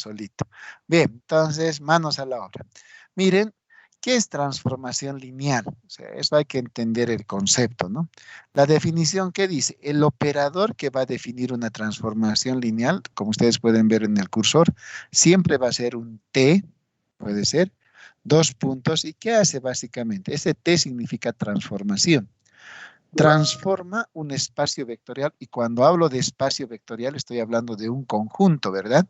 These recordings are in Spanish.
solito. Bien, entonces, manos a la obra. Miren, ¿qué es transformación lineal? O sea, eso hay que entender el concepto, ¿no? La definición que dice, el operador que va a definir una transformación lineal, como ustedes pueden ver en el cursor, siempre va a ser un T, puede ser, dos puntos. ¿Y qué hace básicamente? Ese T significa transformación. Transforma un espacio vectorial, y cuando hablo de espacio vectorial estoy hablando de un conjunto, ¿verdad?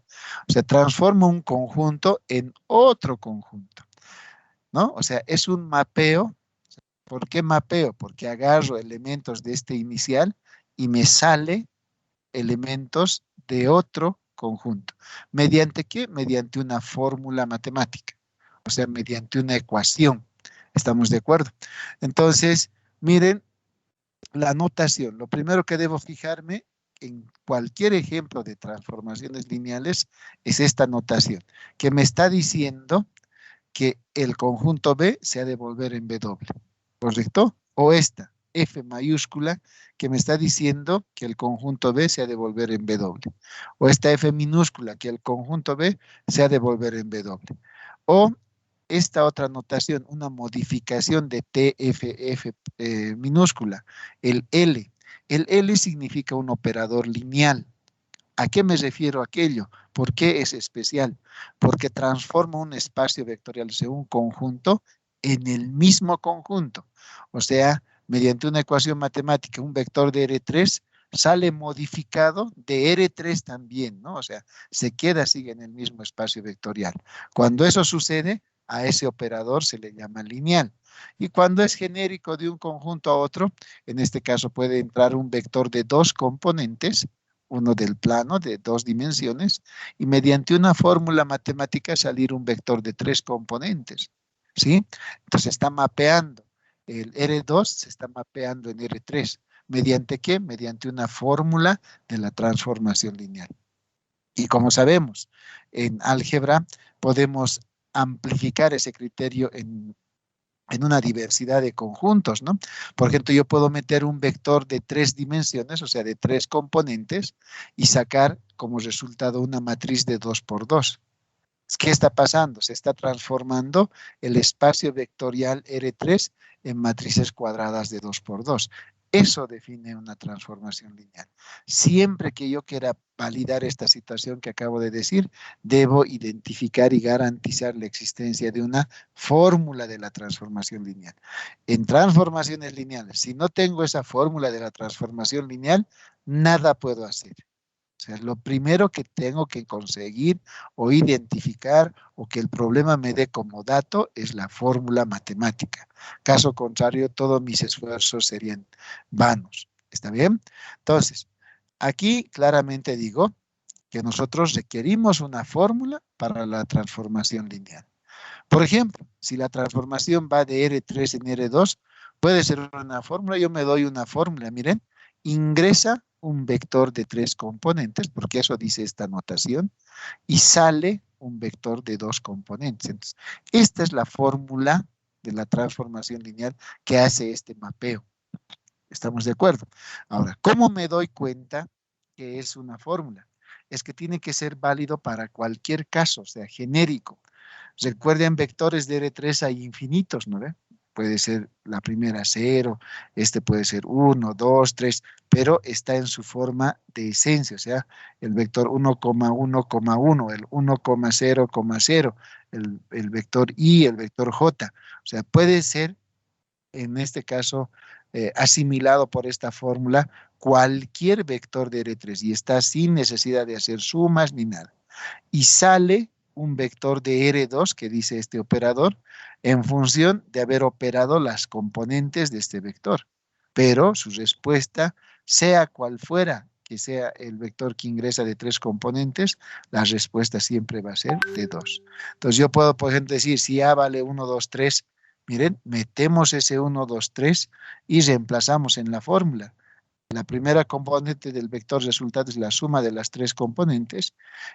O sea, transforma un conjunto en otro conjunto, ¿no? O sea, es un mapeo. ¿Por qué mapeo? Porque agarro elementos de este inicial y me sale elementos de otro conjunto. ¿Mediante qué? Mediante una fórmula matemática, o sea, mediante una ecuación. ¿Estamos de acuerdo? Entonces, miren la notación. Lo primero que debo fijarme en cualquier ejemplo de transformaciones lineales es esta notación, que me está diciendo que el conjunto B se ha de volver en W, ¿correcto? O esta F mayúscula que me está diciendo que el conjunto B se ha de volver en W. O esta F minúscula que el conjunto B se ha de volver en W. O esta otra notación, una modificación de TFF minúscula, el L. El L significa un operador lineal. ¿A qué me refiero aquello? ¿Por qué es especial? Porque transforma un espacio vectorial, o sea, un conjunto, en el mismo conjunto. O sea, mediante una ecuación matemática, un vector de R3 sale modificado de R3 también, ¿no? O sea, se queda, sigue en el mismo espacio vectorial. Cuando eso sucede, a ese operador se le llama lineal. Y cuando es genérico de un conjunto a otro, en este caso puede entrar un vector de dos componentes, uno del plano de dos dimensiones, y mediante una fórmula matemática salir un vector de tres componentes, ¿sí? Entonces está mapeando. El R2 se está mapeando en R3. ¿Mediante qué? Mediante una fórmula de la transformación lineal. Y como sabemos, en álgebra podemos amplificar ese criterio en una diversidad de conjuntos, ¿no? Por ejemplo, yo puedo meter un vector de tres dimensiones, o sea, de tres componentes, y sacar como resultado una matriz de 2 por 2. ¿Qué está pasando? Se está transformando el espacio vectorial R3 en matrices cuadradas de 2 por 2. Eso define una transformación lineal. Siempre que yo quiera validar esta situación que acabo de decir, debo identificar y garantizar la existencia de una fórmula de la transformación lineal. En transformaciones lineales, si no tengo esa fórmula de la transformación lineal, nada puedo hacer. O sea, lo primero que tengo que conseguir o identificar o que el problema me dé como dato es la fórmula matemática. Caso contrario, todos mis esfuerzos serían vanos. ¿Está bien? Entonces, aquí claramente digo que nosotros requerimos una fórmula para la transformación lineal. Por ejemplo, si la transformación va de R3 en R2, puede ser una fórmula. Yo me doy una fórmula, miren, ingresa un vector de tres componentes, porque eso dice esta notación, y sale un vector de dos componentes. Entonces, esta es la fórmula de la transformación lineal que hace este mapeo. ¿Estamos de acuerdo? Ahora, ¿cómo me doy cuenta que es una fórmula? Es que tiene que ser válido para cualquier caso, o sea, genérico. Recuerden, vectores de R3 hay infinitos, ¿no ve? Puede ser la primera 0, este puede ser 1, 2, 3, pero está en su forma de esencia, o sea, el vector 1,1,1, el 1,0,0, el vector I, el vector J. O sea, puede ser, en este caso, asimilado por esta fórmula cualquier vector de R3 y está sin necesidad de hacer sumas ni nada. Y sale un vector de R2 que dice este operador en función de haber operado las componentes de este vector. Pero su respuesta, sea cual fuera que sea el vector que ingresa de tres componentes, la respuesta siempre va a ser de 2. Entonces yo puedo, por ejemplo, decir si A vale 1, 2, 3, miren, metemos ese 1, 2, 3 y reemplazamos en la fórmula. La primera componente del vector resultado es la suma de las tres componentes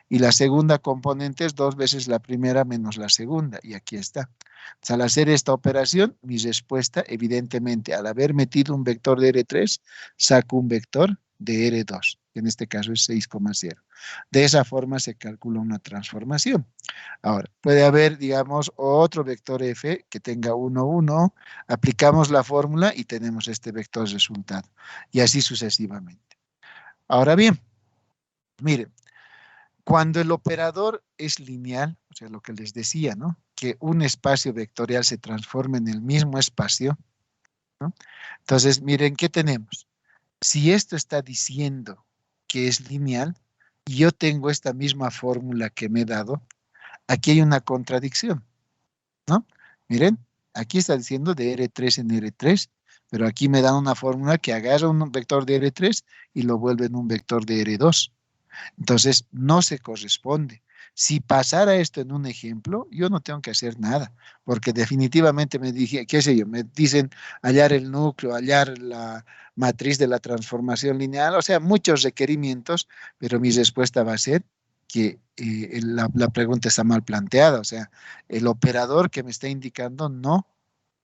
y la segunda componente es 2 veces la primera menos la segunda. Y aquí está. Entonces, al hacer esta operación, mi respuesta, evidentemente, al haber metido un vector de R3, saco un vector de R2, que en este caso es 6,0. De esa forma se calcula una transformación. Ahora, puede haber, digamos, otro vector f que tenga 1, 1, aplicamos la fórmula y tenemos este vector resultado, y así sucesivamente. Ahora bien, miren, cuando el operador es lineal, o sea, lo que les decía, ¿no? Que un espacio vectorial se transforma en el mismo espacio, ¿no? Entonces, miren, ¿qué tenemos? Si esto está diciendo que es lineal, y yo tengo esta misma fórmula que me he dado, aquí hay una contradicción, ¿no? Miren, aquí está diciendo de R3 en R3, pero aquí me dan una fórmula que agarra un vector de R3 y lo vuelve en un vector de R2. Entonces, no se corresponde. Si pasara esto en un ejemplo, yo no tengo que hacer nada, porque definitivamente me dije, qué sé yo, me dicen hallar el núcleo, hallar la matriz de la transformación lineal, o sea, muchos requerimientos, pero mi respuesta va a ser que la pregunta está mal planteada, o sea, el operador que me está indicando no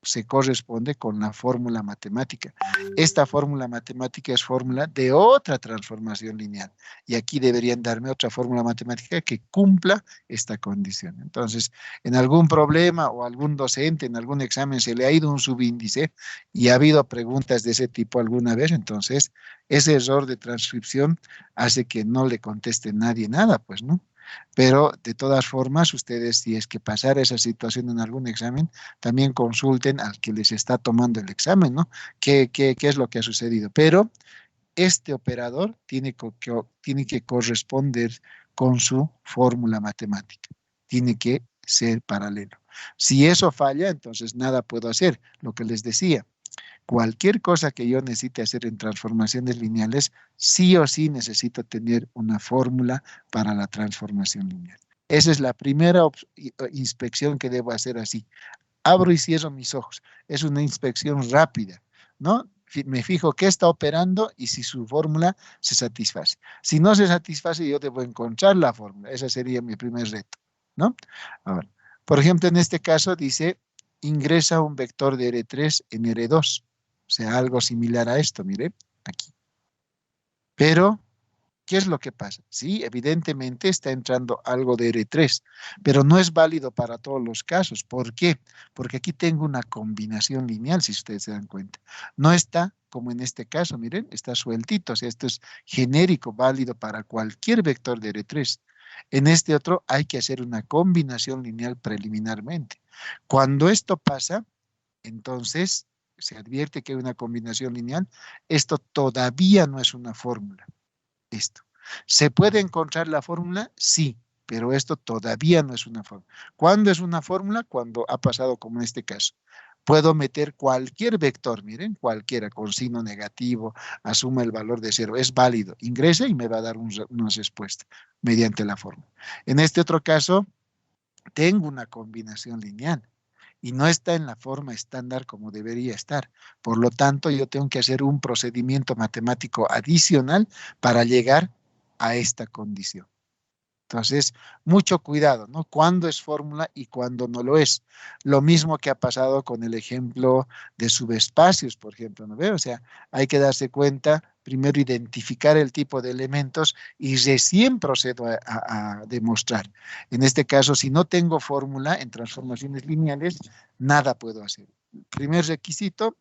se corresponde con la fórmula matemática. Esta fórmula matemática es fórmula de otra transformación lineal. Y aquí deberían darme otra fórmula matemática que cumpla esta condición. Entonces, en algún problema o algún docente en algún examen se le ha ido un subíndice y ha habido preguntas de ese tipo alguna vez, entonces ese error de transcripción hace que no le conteste nadie nada, pues, ¿no? Pero de todas formas, ustedes, si es que pasara esa situación en algún examen, también consulten al que les está tomando el examen, ¿no? ¿Qué es lo que ha sucedido? Pero este operador tiene que corresponder con su fórmula matemática. Tiene que ser paralelo. Si eso falla, entonces nada puedo hacer. Lo que les decía, cualquier cosa que yo necesite hacer en transformaciones lineales, sí o sí necesito tener una fórmula para la transformación lineal. Esa es la primera inspección que debo hacer así. Abro y cierro mis ojos. Es una inspección rápida, ¿no? Me fijo qué está operando y si su fórmula se satisface. Si no se satisface, yo debo encontrar la fórmula. Ese sería mi primer reto, ¿no? Ahora, por ejemplo, en este caso dice, ingresa un vector de R3 en R2. O sea, algo similar a esto, mire, aquí. Pero ¿qué es lo que pasa? Sí, evidentemente está entrando algo de R3, pero no es válido para todos los casos. ¿Por qué? Porque aquí tengo una combinación lineal, si ustedes se dan cuenta. No está como en este caso, miren, está sueltito, o sea, esto es genérico, válido para cualquier vector de R3. En este otro hay que hacer una combinación lineal preliminarmente. Cuando esto pasa, entonces se advierte que hay una combinación lineal. Esto todavía no es una fórmula. Listo. ¿Se puede encontrar la fórmula? Sí, pero esto todavía no es una fórmula. ¿Cuándo es una fórmula? Cuando ha pasado como en este caso. Puedo meter cualquier vector, miren, cualquiera, con signo negativo, asuma el valor de 0, es válido. Ingresa y me va a dar una respuesta mediante la fórmula. En este otro caso, tengo una combinación lineal y no está en la forma estándar como debería estar. Por lo tanto, yo tengo que hacer un procedimiento matemático adicional para llegar a esta condición. Entonces, mucho cuidado, ¿no? Cuándo es fórmula y cuándo no lo es. Lo mismo que ha pasado con el ejemplo de subespacios, por ejemplo, ¿no ve? O sea, hay que darse cuenta, primero identificar el tipo de elementos y recién procedo a demostrar. En este caso, si no tengo fórmula en transformaciones lineales, nada puedo hacer. Primer requisito,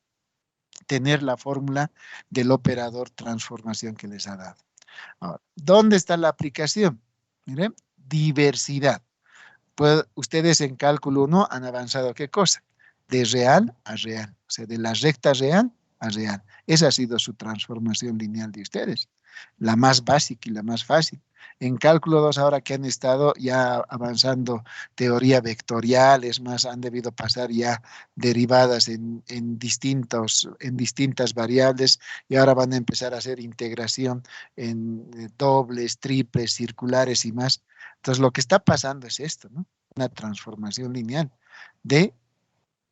tener la fórmula del operador transformación que les ha dado. Ahora, ¿dónde está la aplicación? Miren, diversidad. Pues ustedes en cálculo 1 han avanzado, ¿qué cosa? De real a real, o sea, de la recta real a real. Esa ha sido su transformación lineal de ustedes, la más básica y la más fácil. En cálculo 2, ahora que han estado ya avanzando teoría vectorial, es más, han debido pasar ya derivadas en distintas variables y ahora van a empezar a hacer integración en dobles, triples, circulares y más. Entonces, lo que está pasando es esto, ¿no? Una transformación lineal de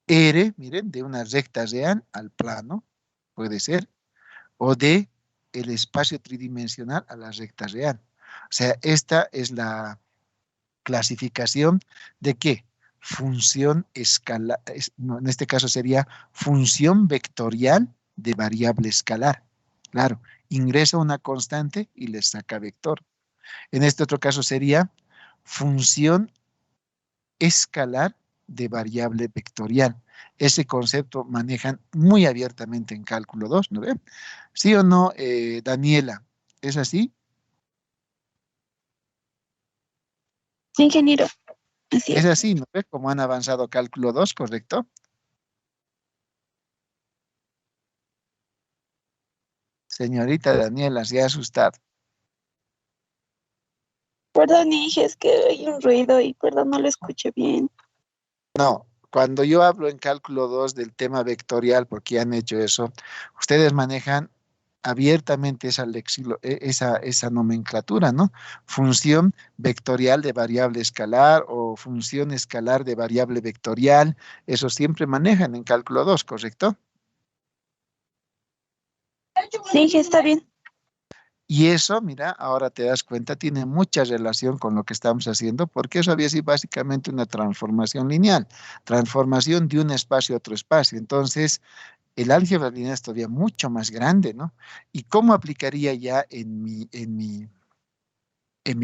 R, miren, de una recta real al plano, puede ser, o de el espacio tridimensional a la recta real. O sea, esta es la clasificación de qué? Función escalar, no, en este caso sería función vectorial de variable escalar. Claro, Ingresa una constante y le saca vector. En este otro caso sería función escalar de variable vectorial. Ese concepto manejan muy abiertamente en cálculo 2, ¿no ve? ¿Sí o no, Daniela? ¿Es así? Sí, ingeniero, así Es es. así, ¿no ve? Como han avanzado cálculo 2, ¿correcto? Señorita Daniela, se ha asustado. Perdón, dije, es que hay un ruido y perdón, no lo escuché bien. No, cuando yo hablo en cálculo 2 del tema vectorial, porque han hecho eso, ustedes manejan abiertamente esa nomenclatura, ¿no? Función vectorial de variable escalar o función escalar de variable vectorial, eso siempre manejan en cálculo 2, ¿correcto? Sí, dije, está bien. Y eso, mira, ahora te das cuenta, tiene mucha relación con lo que estamos haciendo, porque eso había sido básicamente una transformación lineal, transformación de un espacio a otro espacio. Entonces, el álgebra lineal es todavía mucho más grande, ¿no? ¿Y cómo aplicaría ya en mi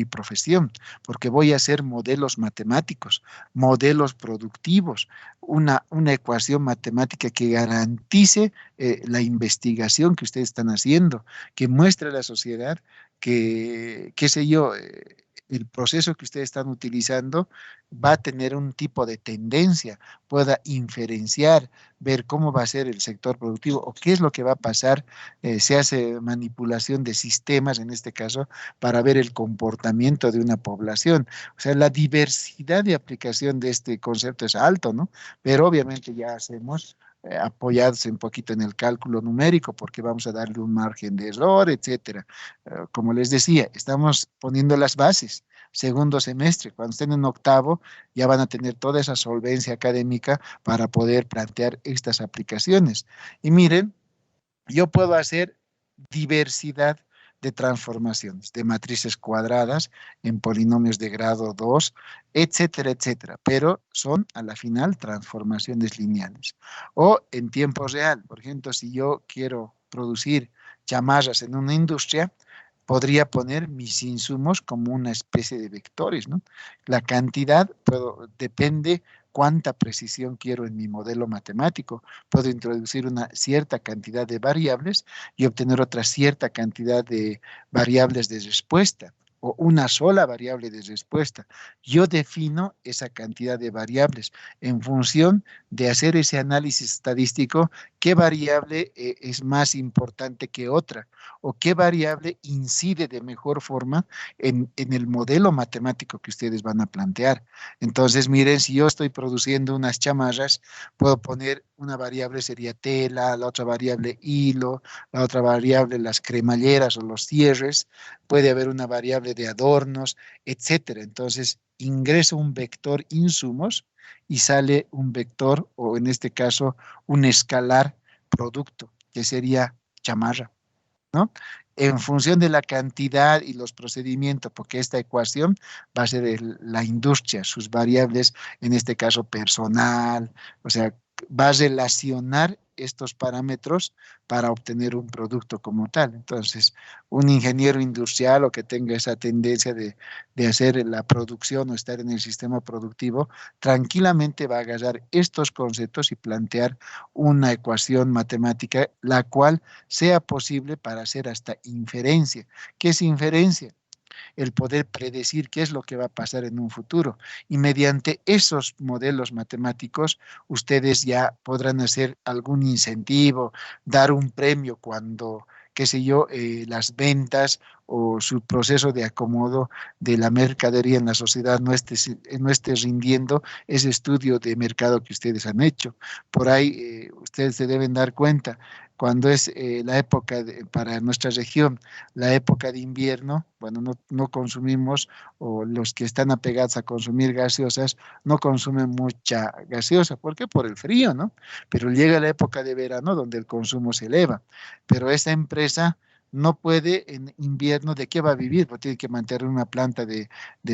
profesión? Porque voy a hacer modelos matemáticos, modelos productivos, una ecuación matemática que garantice la investigación que ustedes están haciendo, que muestre a la sociedad que, qué sé yo, el proceso que ustedes están utilizando va a tener un tipo de tendencia, pueda inferenciar, ver cómo va a ser el sector productivo o qué es lo que va a pasar. Se hace manipulación de sistemas, en este caso, para ver el comportamiento de una población. O sea, la diversidad de aplicación de este concepto es alto, ¿no? Pero obviamente ya hacemos apoyados un poquito en el cálculo numérico, porque vamos a darle un margen de error, etcétera. Como les decía, estamos poniendo las bases. Segundo semestre, cuando estén en octavo, ya van a tener toda esa solvencia académica para poder plantear estas aplicaciones. Y miren, yo puedo hacer diversidad de transformaciones, de matrices cuadradas en polinomios de grado 2, etcétera, etcétera. Pero son a la final transformaciones lineales. O en tiempo real, por ejemplo, si yo quiero producir chamarras en una industria, podría poner mis insumos como una especie de vectores, ¿no? La cantidad depende cuánta precisión quiero en mi modelo matemático. Puedo introducir una cierta cantidad de variables y obtener otra cierta cantidad de variables de respuesta o una sola variable de respuesta. Yo defino esa cantidad de variables en función de hacer ese análisis estadístico, qué variable es más importante que otra o qué variable incide de mejor forma en el modelo matemático que ustedes van a plantear. Entonces, miren, si yo estoy produciendo unas chamarras, puedo poner una variable sería tela, la otra variable hilo, la otra variable las cremalleras o los cierres, puede haber una variable de adornos, etcétera. Entonces, ingreso un vector insumos y sale un vector, o en este caso, un escalar producto, que sería chamarra, ¿no? En función de la cantidad y los procedimientos, porque esta ecuación va a ser la industria, sus variables, en este caso personal, o sea, va a relacionar estos parámetros para obtener un producto como tal. Entonces, un ingeniero industrial o que tenga esa tendencia de hacer la producción o estar en el sistema productivo, tranquilamente va a agarrar estos conceptos y plantear una ecuación matemática, la cual sea posible para hacer hasta inferencia. ¿Qué es inferencia? El poder predecir qué es lo que va a pasar en un futuro. Y mediante esos modelos matemáticos, ustedes ya podrán hacer algún incentivo, dar un premio cuando, qué sé yo, las ventas o su proceso de acomodo de la mercadería en la sociedad no esté rindiendo ese estudio de mercado que ustedes han hecho. Por ahí ustedes se deben dar cuenta, cuando es la época para nuestra región, la época de invierno, bueno, no consumimos, o los que están apegados a consumir gaseosas, no consumen mucha gaseosa. ¿Por qué? Por el frío, ¿no? Pero llega la época de verano donde el consumo se eleva. Pero esta empresa no puede en invierno, ¿de qué va a vivir? Pues tiene que mantener una planta de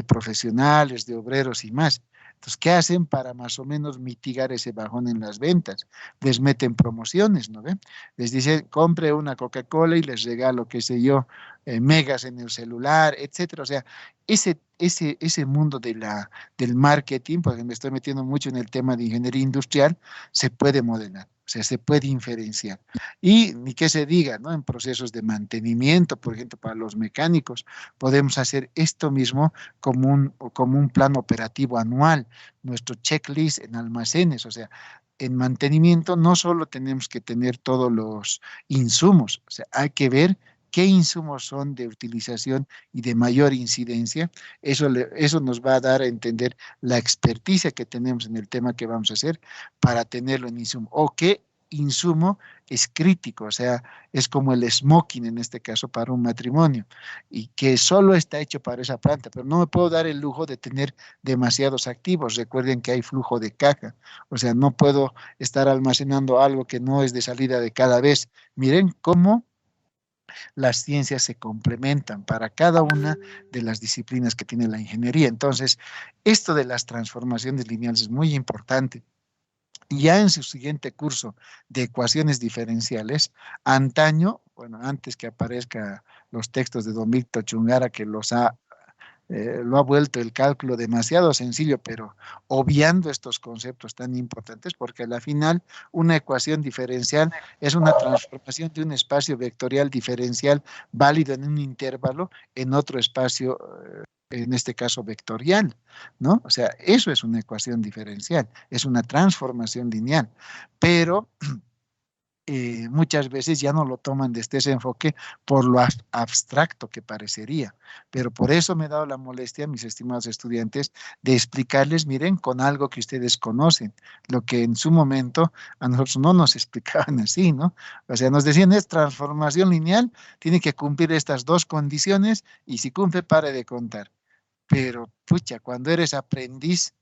profesionales, de obreros y más. Entonces, ¿qué hacen para más o menos mitigar ese bajón en las ventas? Les meten promociones, ¿no ve? Les dicen, compre una Coca-Cola y les regalo, qué sé yo, megas en el celular, etcétera. O sea, ese mundo del marketing, porque me estoy metiendo mucho en el tema de ingeniería industrial, se puede modelar. O sea, se puede inferenciar. Y ni que se diga, ¿no? En procesos de mantenimiento, por ejemplo, para los mecánicos, podemos hacer esto mismo como un plan operativo anual, nuestro checklist en almacenes, o sea, en mantenimiento no solo tenemos que tener todos los insumos, o sea, hay que ver qué insumos son de utilización y de mayor incidencia. Eso nos va a dar a entender la experticia que tenemos en el tema que vamos a hacer para tenerlo en insumo. O qué insumo es crítico, o sea, es como el smoking en este caso para un matrimonio y que solo está hecho para esa planta, pero no me puedo dar el lujo de tener demasiados activos. Recuerden que hay flujo de caja, o sea, no puedo estar almacenando algo que no es de salida de cada vez. Miren cómo las ciencias se complementan para cada una de las disciplinas que tiene la ingeniería. Entonces, esto de las transformaciones lineales es muy importante. Y ya en su siguiente curso de ecuaciones diferenciales, antaño, bueno, antes que aparezcan los textos de Don Víctor Chungara, que lo ha vuelto el cálculo demasiado sencillo, pero obviando estos conceptos tan importantes, porque al final una ecuación diferencial es una transformación de un espacio vectorial diferencial válido en un intervalo en otro espacio, en este caso vectorial, ¿no? O sea, eso es una ecuación diferencial, es una transformación lineal, pero muchas veces ya no lo toman desde ese enfoque por lo abstracto que parecería. Pero por eso me he dado la molestia, mis estimados estudiantes, de explicarles, miren, con algo que ustedes conocen, lo que en su momento a nosotros no nos explicaban así, ¿no? O sea, nos decían, es transformación lineal, tiene que cumplir estas dos condiciones y si cumple, pare de contar. Pero, pucha, cuando eres aprendiz,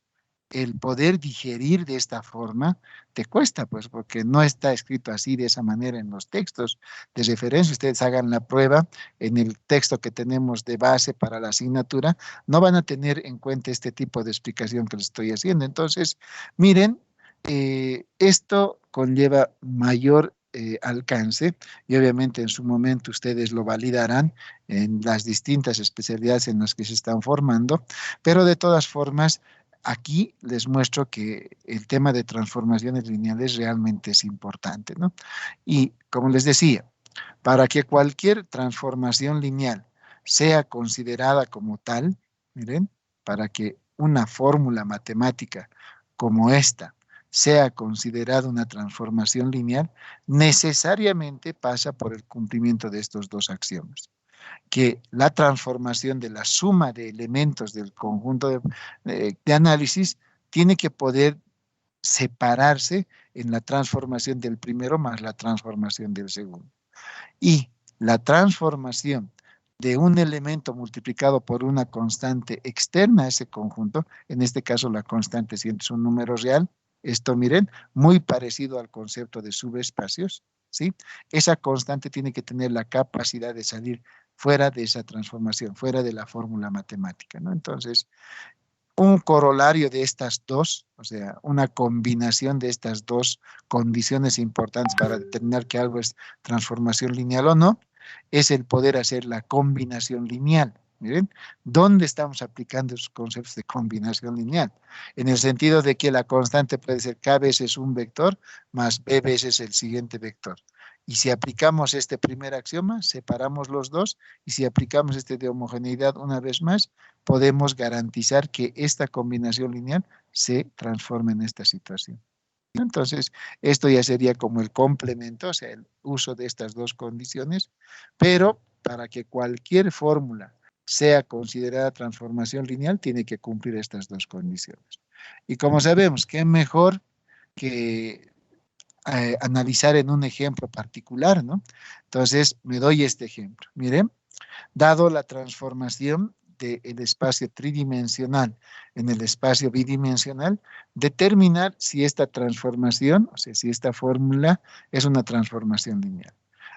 el poder digerir de esta forma te cuesta, pues, porque no está escrito así de esa manera en los textos de referencia. Ustedes hagan la prueba en el texto que tenemos de base para la asignatura, no van a tener en cuenta este tipo de explicación que les estoy haciendo. Entonces, miren, esto conlleva mayor alcance y obviamente en su momento ustedes lo validarán en las distintas especialidades en las que se están formando, pero de todas formas, aquí les muestro que el tema de transformaciones lineales realmente es importante, ¿no? Y como les decía, para que cualquier transformación lineal sea considerada como tal, miren, para que una fórmula matemática como esta sea considerada una transformación lineal, necesariamente pasa por el cumplimiento de estos dos axiomas, que la transformación de la suma de elementos del conjunto de análisis tiene que poder separarse en la transformación del primero más la transformación del segundo. Y la transformación de un elemento multiplicado por una constante externa a ese conjunto, en este caso la constante siempre es un número real, esto miren, muy parecido al concepto de subespacios, ¿sí? Esa constante tiene que tener la capacidad de salir fuera de esa transformación, fuera de la fórmula matemática, ¿no? Entonces, un corolario de estas dos, o sea, una combinación de estas dos condiciones importantes para determinar que algo es transformación lineal o no, es el poder hacer la combinación lineal. Miren, ¿dónde estamos aplicando esos conceptos de combinación lineal? En el sentido de que la constante puede ser k veces un vector más b veces el siguiente vector. Y si aplicamos este primer axioma, separamos los dos, y si aplicamos este de homogeneidad una vez más, podemos garantizar que esta combinación lineal se transforme en esta situación. Entonces, esto ya sería como el complemento, o sea, el uso de estas dos condiciones, pero para que cualquier fórmula sea considerada transformación lineal, tiene que cumplir estas dos condiciones. Y como sabemos, ¿qué mejor que analizar en un ejemplo particular, ¿no? Entonces, me doy este ejemplo. Miren, dado la transformación del espacio tridimensional en el espacio bidimensional, determinar si esta transformación, o sea, si esta fórmula es una transformación lineal.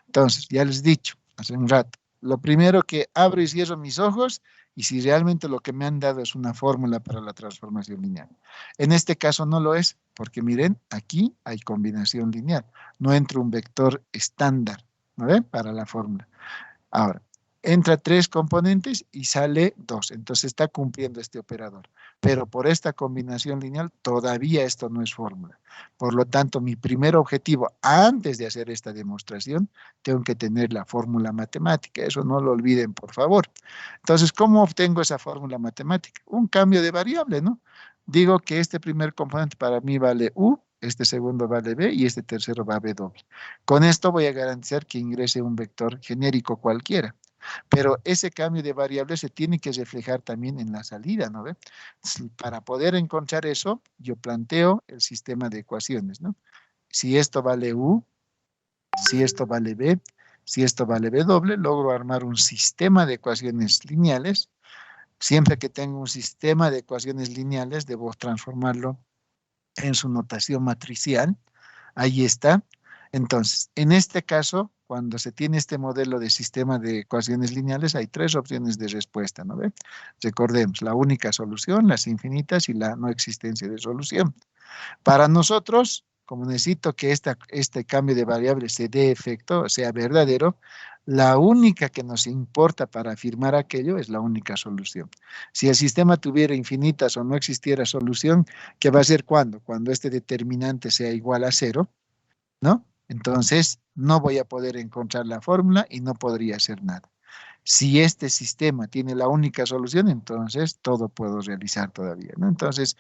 Entonces, ya les he dicho hace un rato, Lo primero que abro y cierro mis ojos y si realmente lo que me han dado es una fórmula para la transformación lineal. En este caso no lo es, porque miren, aquí hay combinación lineal. No entra un vector estándar, ¿no ven? Para la fórmula. Ahora, entra 3 componentes y sale 2. Entonces está cumpliendo este operador. Pero por esta combinación lineal todavía esto no es fórmula. Por lo tanto, mi primer objetivo antes de hacer esta demostración, tengo que tener la fórmula matemática. Eso no lo olviden, por favor. Entonces, ¿cómo obtengo esa fórmula matemática? Un cambio de variable, ¿no? Digo que este primer componente para mí vale U, este segundo vale B y este tercero va a B doble. Con esto voy a garantizar que ingrese un vector genérico cualquiera. Pero ese cambio de variable se tiene que reflejar también en la salida, ¿no ve? Para poder encontrar eso, yo planteo el sistema de ecuaciones, ¿no? Si esto vale U, si esto vale B, si esto vale B doble, logro armar un sistema de ecuaciones lineales. Siempre que tengo un sistema de ecuaciones lineales, debo transformarlo en su notación matricial. Ahí está. Entonces, en este caso, cuando se tiene este modelo de sistema de ecuaciones lineales, hay 3 opciones de respuesta, ¿no ve? Recordemos, la única solución, las infinitas y la no existencia de solución. Para nosotros, como necesito que este cambio de variable se dé efecto, sea verdadero, la única que nos importa para afirmar aquello es la única solución. Si el sistema tuviera infinitas o no existiera solución, ¿qué va a ser cuando? Cuando este determinante sea igual a 0, ¿no? Entonces, no voy a poder encontrar la fórmula y no podría hacer nada. Si este sistema tiene la única solución, entonces todo puedo realizar todavía, ¿no? Entonces,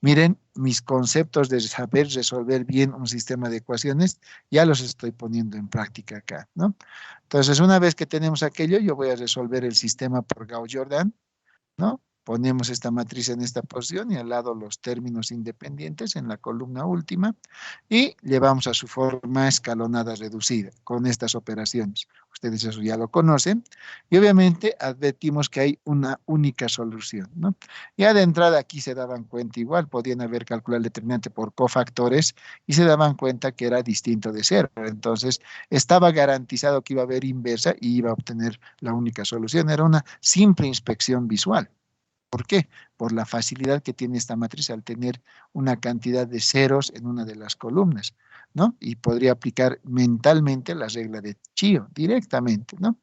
miren, mis conceptos de saber resolver bien un sistema de ecuaciones, ya los estoy poniendo en práctica acá, ¿no? Entonces, una vez que tenemos aquello, yo voy a resolver el sistema por Gauss-Jordan, ¿no? Ponemos esta matriz en esta posición y al lado los términos independientes en la columna última y llevamos a su forma escalonada reducida con estas operaciones. Ustedes eso ya lo conocen y obviamente advertimos que hay una única solución, ¿no? Ya de entrada aquí se daban cuenta igual, podían haber calculado el determinante por cofactores y se daban cuenta que era distinto de cero. Entonces estaba garantizado que iba a haber inversa y iba a obtener la única solución. Era una simple inspección visual. ¿Por qué? Por la facilidad que tiene esta matriz al tener una cantidad de ceros en una de las columnas, ¿no? Y podría aplicar mentalmente la regla de Chío directamente, ¿no?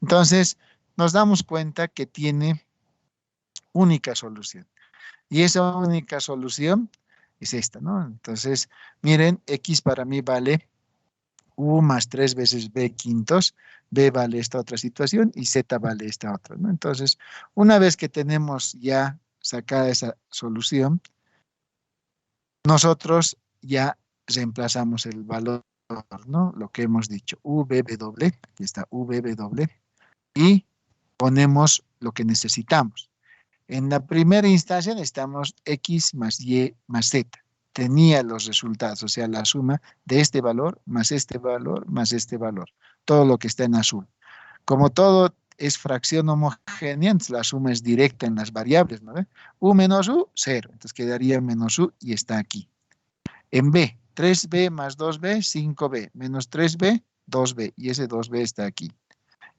Entonces, nos damos cuenta que tiene única solución. Y esa única solución es esta, ¿no? Entonces, miren, X para mí vale U más 3 veces B quintos, B vale esta otra situación y Z vale esta otra, ¿no? Entonces, una vez que tenemos ya sacada esa solución, nosotros ya reemplazamos el valor, ¿no? Lo que hemos dicho, UBB doble, aquí está UBB doble, y ponemos lo que necesitamos. En la primera instancia necesitamos X más Y más Z. Tenía los resultados, o sea, la suma de este valor más este valor más este valor. Todo lo que está en azul. Como todo es fracción homogénea, entonces la suma es directa en las variables, ¿no? U menos U, 0. Entonces quedaría menos U y está aquí. En B, 3B más 2B, 5B. Menos 3B, 2B. Y ese 2B está aquí.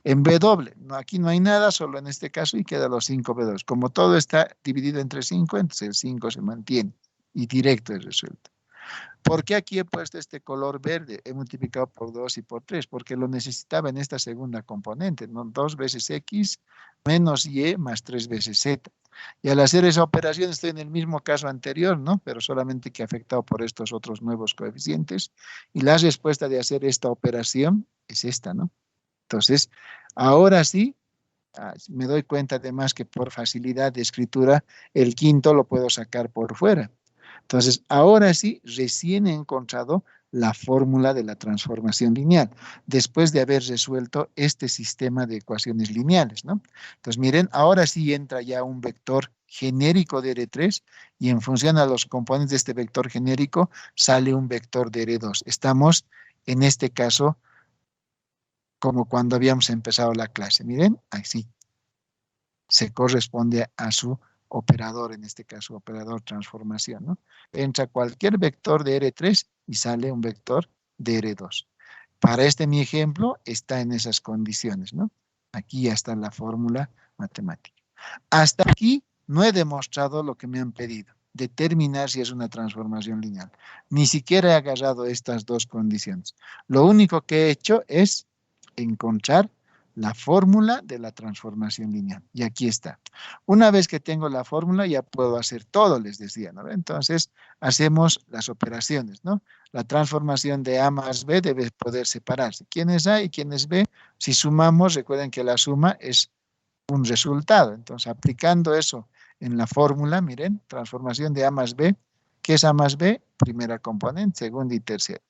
En B doble, no, aquí no hay nada, solo en este caso, y queda los 5B2. Como todo está dividido entre 5, entonces el 5 se mantiene y directo es resuelto. ¿Por qué aquí he puesto este color verde? He multiplicado por 2 y por 3, porque lo necesitaba en esta segunda componente, ¿no? 2 veces X menos Y más 3 veces Z. Y al hacer esa operación estoy en el mismo caso anterior, ¿no? Pero solamente que afectado por estos otros nuevos coeficientes. Y la respuesta de hacer esta operación es esta, ¿no? Entonces, ahora sí, me doy cuenta además que por facilidad de escritura, el quinto lo puedo sacar por fuera. Entonces, ahora sí, recién he encontrado la fórmula de la transformación lineal, después de haber resuelto este sistema de ecuaciones lineales, ¿no? Entonces, miren, ahora sí entra ya un vector genérico de R3 y en función a los componentes de este vector genérico sale un vector de R2. Estamos, en este caso, como cuando habíamos empezado la clase. Miren, así se corresponde a su operador, en este caso operador transformación, ¿no? Entra cualquier vector de R3 y sale un vector de R2. Para este mi ejemplo está en esas condiciones, ¿no? Aquí ya está la fórmula matemática. Hasta aquí no he demostrado lo que me han pedido, determinar si es una transformación lineal. Ni siquiera he agarrado estas dos condiciones. Lo único que he hecho es encontrar la fórmula de la transformación lineal. Y aquí está. Una vez que tengo la fórmula, ya puedo hacer todo, les decía, ¿no? Entonces, hacemos las operaciones, ¿no? La transformación de A más B debe poder separarse. ¿Quién es A y quién es B? Si sumamos, recuerden que la suma es un resultado. Entonces, aplicando eso en la fórmula, miren, transformación de A más B, ¿qué es A más B? Primera componente, segunda y tercera.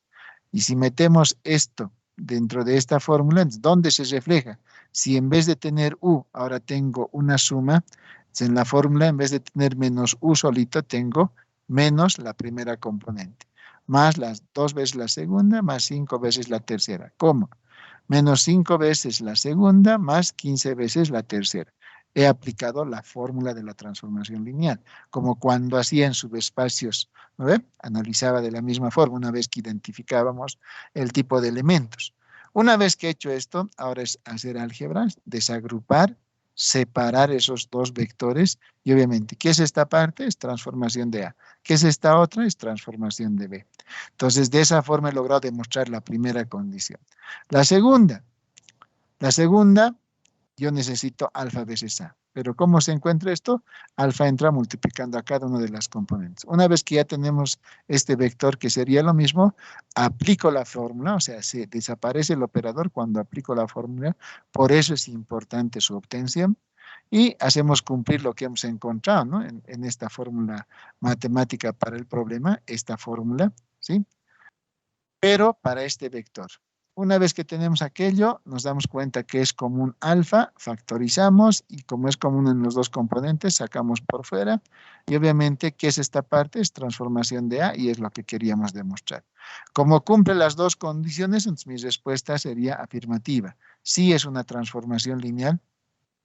Y si metemos esto dentro de esta fórmula, ¿dónde se refleja? Si en vez de tener U, ahora tengo una suma, en la fórmula, en vez de tener menos U solito, tengo menos la primera componente, más las 2 veces la segunda, más 5 veces la tercera. ¿Cómo? Menos 5 veces la segunda, más 15 veces la tercera. He aplicado la fórmula de la transformación lineal, como cuando hacía en subespacios, ¿no ve? Analizaba de la misma forma, una vez que identificábamos el tipo de elementos. Una vez que he hecho esto, ahora es hacer álgebras, desagrupar, separar esos dos vectores y obviamente, ¿qué es esta parte? Es transformación de A. ¿Qué es esta otra? Es transformación de B. Entonces, de esa forma he logrado demostrar la primera condición. La segunda, yo necesito alfa veces A. Pero ¿cómo se encuentra esto? Alfa entra multiplicando a cada una de las componentes. Una vez que ya tenemos este vector que sería lo mismo, aplico la fórmula, o sea, se desaparece el operador cuando aplico la fórmula. Por eso es importante su obtención. Y hacemos cumplir lo que hemos encontrado, ¿no? En esta fórmula matemática para el problema, esta fórmula, ¿sí? Pero para este vector. Una vez que tenemos aquello, nos damos cuenta que es común alfa, factorizamos y como es común en los dos componentes, sacamos por fuera. Y obviamente, ¿qué es esta parte? Es transformación de A y es lo que queríamos demostrar. Como cumple las dos condiciones, entonces mi respuesta sería afirmativa. Sí es una transformación lineal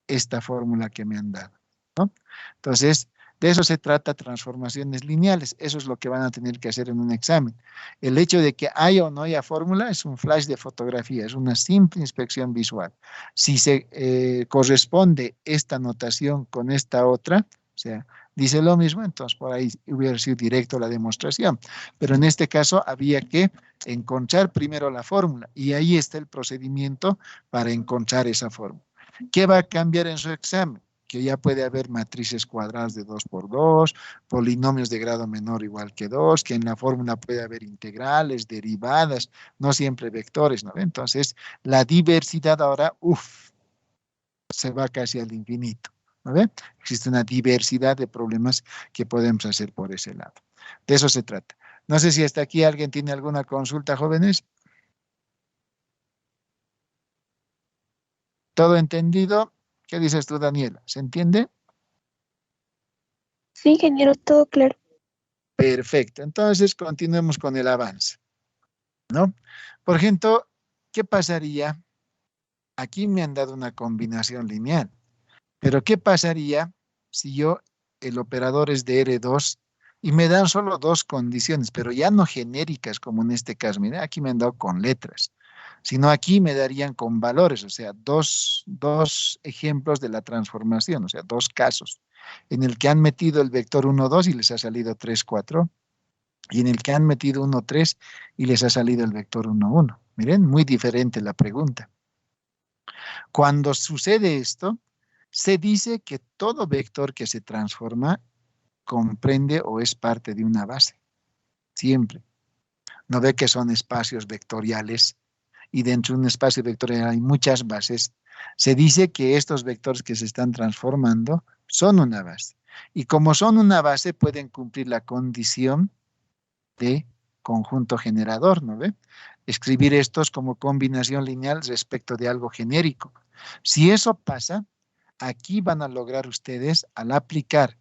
esta fórmula que me han dado, ¿no? Entonces, de eso se trata, transformaciones lineales. Eso es lo que van a tener que hacer en un examen. El hecho de que haya o no haya fórmula es un flash de fotografía, es una simple inspección visual. Si se corresponde esta notación con esta otra, o sea, dice lo mismo, entonces por ahí hubiera sido directo la demostración. Pero en este caso había que encontrar primero la fórmula y ahí está el procedimiento para encontrar esa fórmula. ¿Qué va a cambiar en su examen? Que ya puede haber matrices cuadradas de 2 por 2, polinomios de grado menor igual que 2, que en la fórmula puede haber integrales, derivadas, no siempre vectores, ¿no? Entonces, la diversidad ahora, se va casi al infinito, ¿no ve? Existe una diversidad de problemas que podemos hacer por ese lado. De eso se trata. No sé si hasta aquí alguien tiene alguna consulta, jóvenes. ¿Todo entendido? ¿Qué dices tú, Daniela? ¿Se entiende? Sí, ingeniero, todo claro. Perfecto. Entonces, continuemos con el avance, ¿no? Por ejemplo, ¿qué pasaría? Aquí me han dado una combinación lineal, pero ¿qué pasaría si el operador es de R2 y me dan solo dos condiciones, pero ya no genéricas como en este caso? Mira, aquí me han dado con letras, sino aquí me darían con valores, o sea, dos ejemplos de la transformación, o sea, dos casos, en el que han metido el vector 1, 2 y les ha salido 3, 4, y en el que han metido 1, 3 y les ha salido el vector 1, 1. Miren, muy diferente la pregunta. Cuando sucede esto, se dice que todo vector que se transforma comprende o es parte de una base. Siempre. ¿No ve que son espacios vectoriales? Y dentro de un espacio vectorial hay muchas bases. Se dice que estos vectores que se están transformando son una base. Y como son una base, pueden cumplir la condición de conjunto generador, ¿no ve? Escribir estos como combinación lineal respecto de algo genérico. Si eso pasa, aquí van a lograr ustedes, al aplicar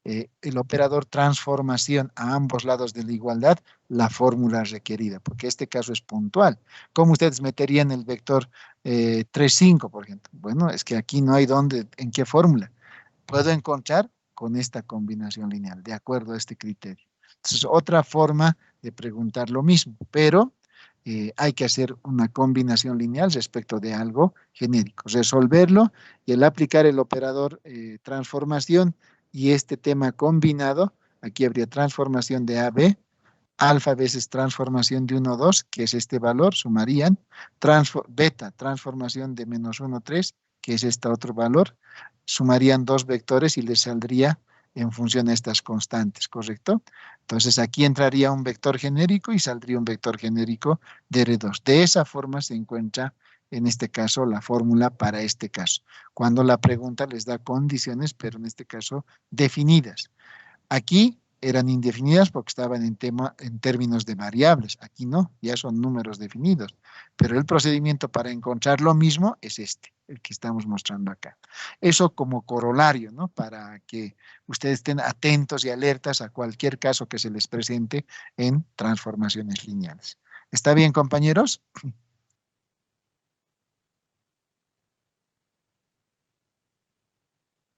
el operador transformación a ambos lados de la igualdad, la fórmula requerida, porque este caso es puntual. ¿Cómo ustedes meterían el vector 3, 5, por ejemplo? Bueno, es que aquí no hay dónde, en qué fórmula. Puedo encontrar con esta combinación lineal, de acuerdo a este criterio. Entonces, otra forma de preguntar lo mismo, pero hay que hacer una combinación lineal respecto de algo genérico, resolverlo y al aplicar el operador transformación y este tema combinado, aquí habría transformación de A a B, alfa veces transformación de 1, 2, que es este valor, sumarían, beta, transformación de menos 1, 3, que es este otro valor, sumarían dos vectores y les saldría en función de estas constantes, ¿correcto? Entonces aquí entraría un vector genérico y saldría un vector genérico de R2. De esa forma se encuentra, en este caso, la fórmula para este caso. Cuando la pregunta les da condiciones, pero en este caso definidas. Aquí eran indefinidas porque estaban en términos de variables. Aquí no, ya son números definidos. Pero el procedimiento para encontrar lo mismo es este, el que estamos mostrando acá. Eso como corolario, ¿no? Para que ustedes estén atentos y alertas a cualquier caso que se les presente en transformaciones lineales. ¿Está bien, compañeros?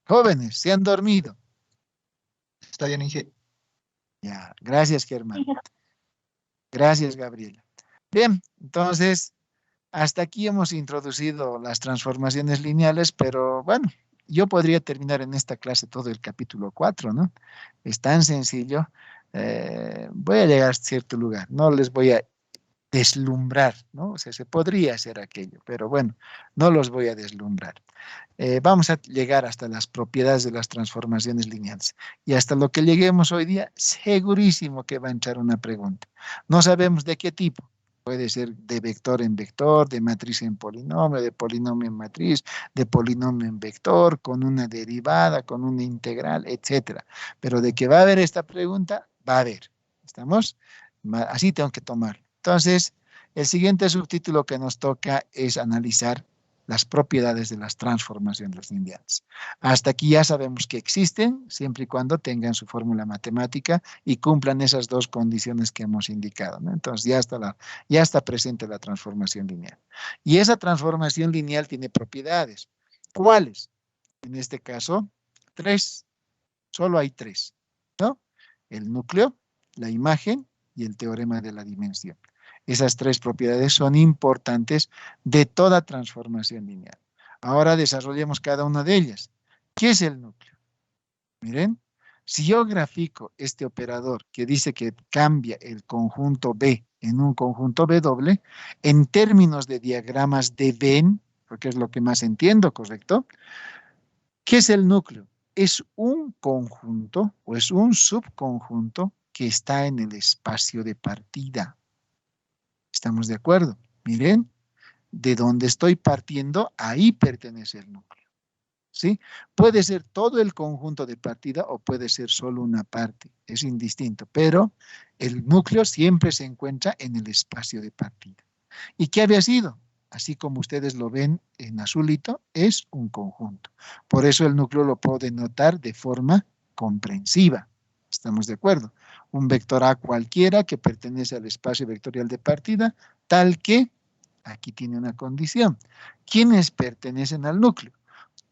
Jóvenes, ¿se han dormido? Está bien, Inge. Ya, gracias, Germán. Gracias, Gabriela. Bien, entonces, hasta aquí hemos introducido las transformaciones lineales, pero bueno, yo podría terminar en esta clase todo el capítulo 4, ¿no? Es tan sencillo. Voy a llegar a cierto lugar, no les voy a deslumbrar, ¿no? O sea, se podría hacer aquello, pero bueno, no los voy a deslumbrar. Vamos a llegar hasta las propiedades de las transformaciones lineales. Y hasta lo que lleguemos hoy día, segurísimo que va a entrar una pregunta. No sabemos de qué tipo. Puede ser de vector en vector, de matriz en polinomio, de polinomio en matriz, de polinomio en vector, con una derivada, con una integral, etcétera. Pero de que va a haber esta pregunta, va a haber. ¿Estamos? Así tengo que tomarlo. Entonces, el siguiente subtítulo que nos toca es analizar las propiedades de las transformaciones lineales. Hasta aquí ya sabemos que existen, siempre y cuando tengan su fórmula matemática y cumplan esas dos condiciones que hemos indicado, ¿no? Entonces ya está presente la transformación lineal. Y esa transformación lineal tiene propiedades. ¿Cuáles? En este caso, tres. Solo hay tres, ¿no? El núcleo, la imagen y el teorema de la dimensión. Esas tres propiedades son importantes de toda transformación lineal. Ahora desarrollemos cada una de ellas. ¿Qué es el núcleo? Miren, si yo grafico este operador que dice que cambia el conjunto B en un conjunto B doble, en términos de diagramas de Venn, porque es lo que más entiendo, ¿correcto? ¿Qué es el núcleo? Es un conjunto o es un subconjunto que está en el espacio de partida. ¿Estamos de acuerdo? Miren, de donde estoy partiendo, ahí pertenece el núcleo. ¿Sí? Puede ser todo el conjunto de partida o puede ser solo una parte. Es indistinto, pero el núcleo siempre se encuentra en el espacio de partida. ¿Y qué había sido? Así como ustedes lo ven en azulito, es un conjunto. Por eso el núcleo lo puedo denotar de forma comprensiva. ¿Estamos de acuerdo? Un vector A cualquiera que pertenece al espacio vectorial de partida, tal que, aquí tiene una condición, ¿quiénes pertenecen al núcleo?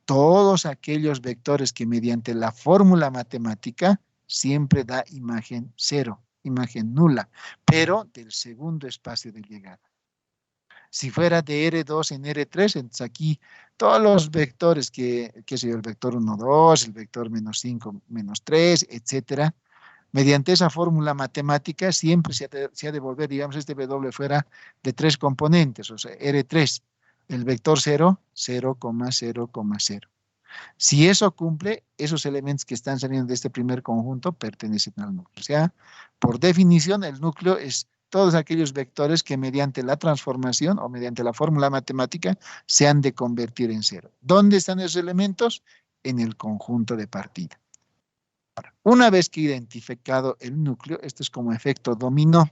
Todos aquellos vectores que mediante la fórmula matemática siempre da imagen cero, imagen nula, pero del segundo espacio de llegada. Si fuera de R2 en R3, entonces aquí todos los vectores qué sé yo, el vector 1, 2, el vector menos 5, menos 3, etcétera, mediante esa fórmula matemática siempre se ha de volver, digamos, este W fuera de tres componentes, o sea, R3, el vector 0, 0, 0, 0. Si eso cumple, esos elementos que están saliendo de este primer conjunto pertenecen al núcleo. O sea, por definición, el núcleo es todos aquellos vectores que mediante la transformación o mediante la fórmula matemática se han de convertir en cero. ¿Dónde están esos elementos? En el conjunto de partida. Ahora, una vez que he identificado el núcleo, esto es como efecto dominó.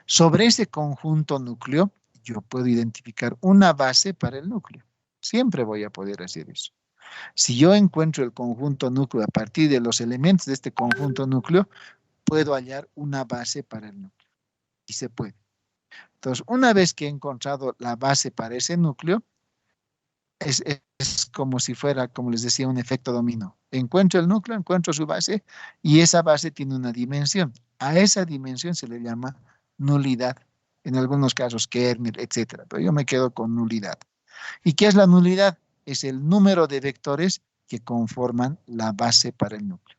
Sobre ese conjunto núcleo, yo puedo identificar una base para el núcleo. Siempre voy a poder hacer eso. Si yo encuentro el conjunto núcleo a partir de los elementos de este conjunto núcleo, puedo hallar una base para el núcleo. Y se puede. Entonces, una vez que he encontrado la base para ese núcleo, es como si fuera, como les decía, un efecto dominó. Encuentro el núcleo, encuentro su base, y esa base tiene una dimensión. A esa dimensión se le llama nulidad. En algunos casos kernel, etcétera. Pero yo me quedo con nulidad. ¿Y qué es la nulidad? Es el número de vectores que conforman la base para el núcleo.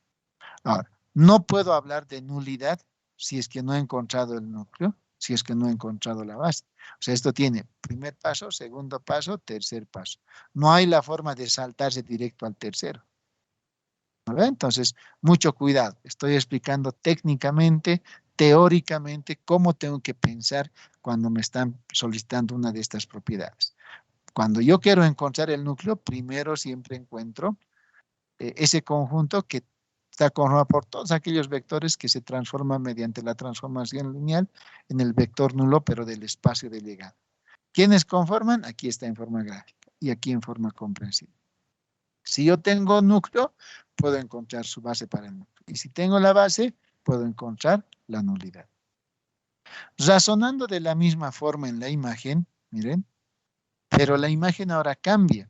Ahora, no puedo hablar de nulidad si es que no he encontrado el núcleo, si es que no he encontrado la base. O sea, esto tiene primer paso, segundo paso, tercer paso. No hay la forma de saltarse directo al tercero. ¿No? Entonces, mucho cuidado. Estoy explicando técnicamente, teóricamente, cómo tengo que pensar cuando me están solicitando una de estas propiedades. Cuando yo quiero encontrar el núcleo, primero siempre encuentro ese conjunto que está conformado por todos aquellos vectores que se transforman mediante la transformación lineal en el vector nulo, pero del espacio de llegada. ¿Quiénes conforman? Aquí está en forma gráfica y aquí en forma comprensiva. Si yo tengo núcleo, puedo encontrar su base para el núcleo. Y si tengo la base, puedo encontrar la nulidad. Razonando de la misma forma en la imagen, miren, pero la imagen ahora cambia.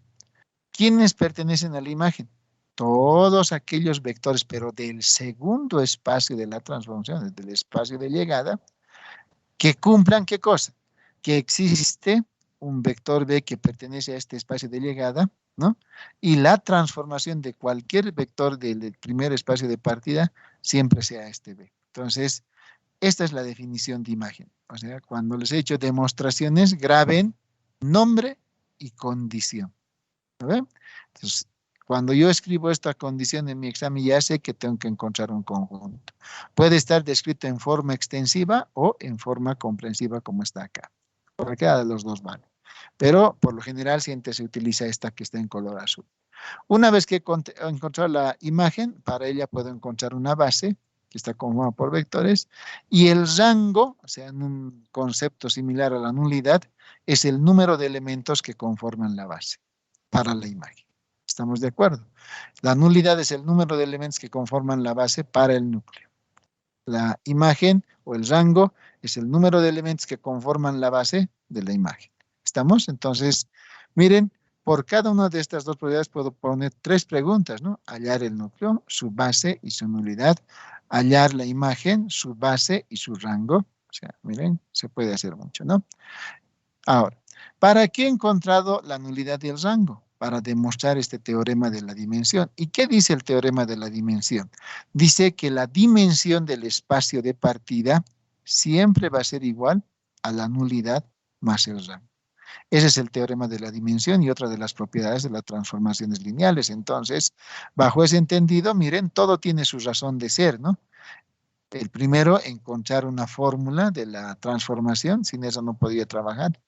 ¿Quiénes pertenecen a la imagen? Todos aquellos vectores, pero del segundo espacio de la transformación, del espacio de llegada, que cumplan ¿qué cosa? Que existe un vector B que pertenece a este espacio de llegada, ¿no? Y la transformación de cualquier vector del primer espacio de partida siempre sea este B. Entonces, esta es la definición de imagen. O sea, cuando les he hecho demostraciones, graben nombre y condición. ¿Ve? Entonces, cuando yo escribo esta condición en mi examen, ya sé que tengo que encontrar un conjunto. Puede estar descrito en forma extensiva o en forma comprensiva, como está acá. Cualquiera de los dos vale. Pero, por lo general, siempre se utiliza esta que está en color azul. Una vez que he encontrado la imagen, para ella puedo encontrar una base, que está conformada por vectores, y el rango, o sea, en un concepto similar a la nulidad, es el número de elementos que conforman la base para la imagen. ¿Estamos de acuerdo? La nulidad es el número de elementos que conforman la base para el núcleo. La imagen o el rango es el número de elementos que conforman la base de la imagen. ¿Estamos? Entonces, miren, por cada una de estas dos propiedades puedo poner tres preguntas, ¿no? Hallar el núcleo, su base y su nulidad. Hallar la imagen, su base y su rango. O sea, miren, se puede hacer mucho, ¿no? Ahora, ¿para qué he encontrado la nulidad y el rango? Para demostrar este teorema de la dimensión. ¿Y qué dice el teorema de la dimensión? Dice que la dimensión del espacio de partida siempre va a ser igual a la nulidad más el rango. Ese es el teorema de la dimensión y otra de las propiedades de las transformaciones lineales. Entonces, bajo ese entendido, miren, todo tiene su razón de ser, ¿no? El primero, encontrar una fórmula de la transformación. Sin eso no podría trabajar,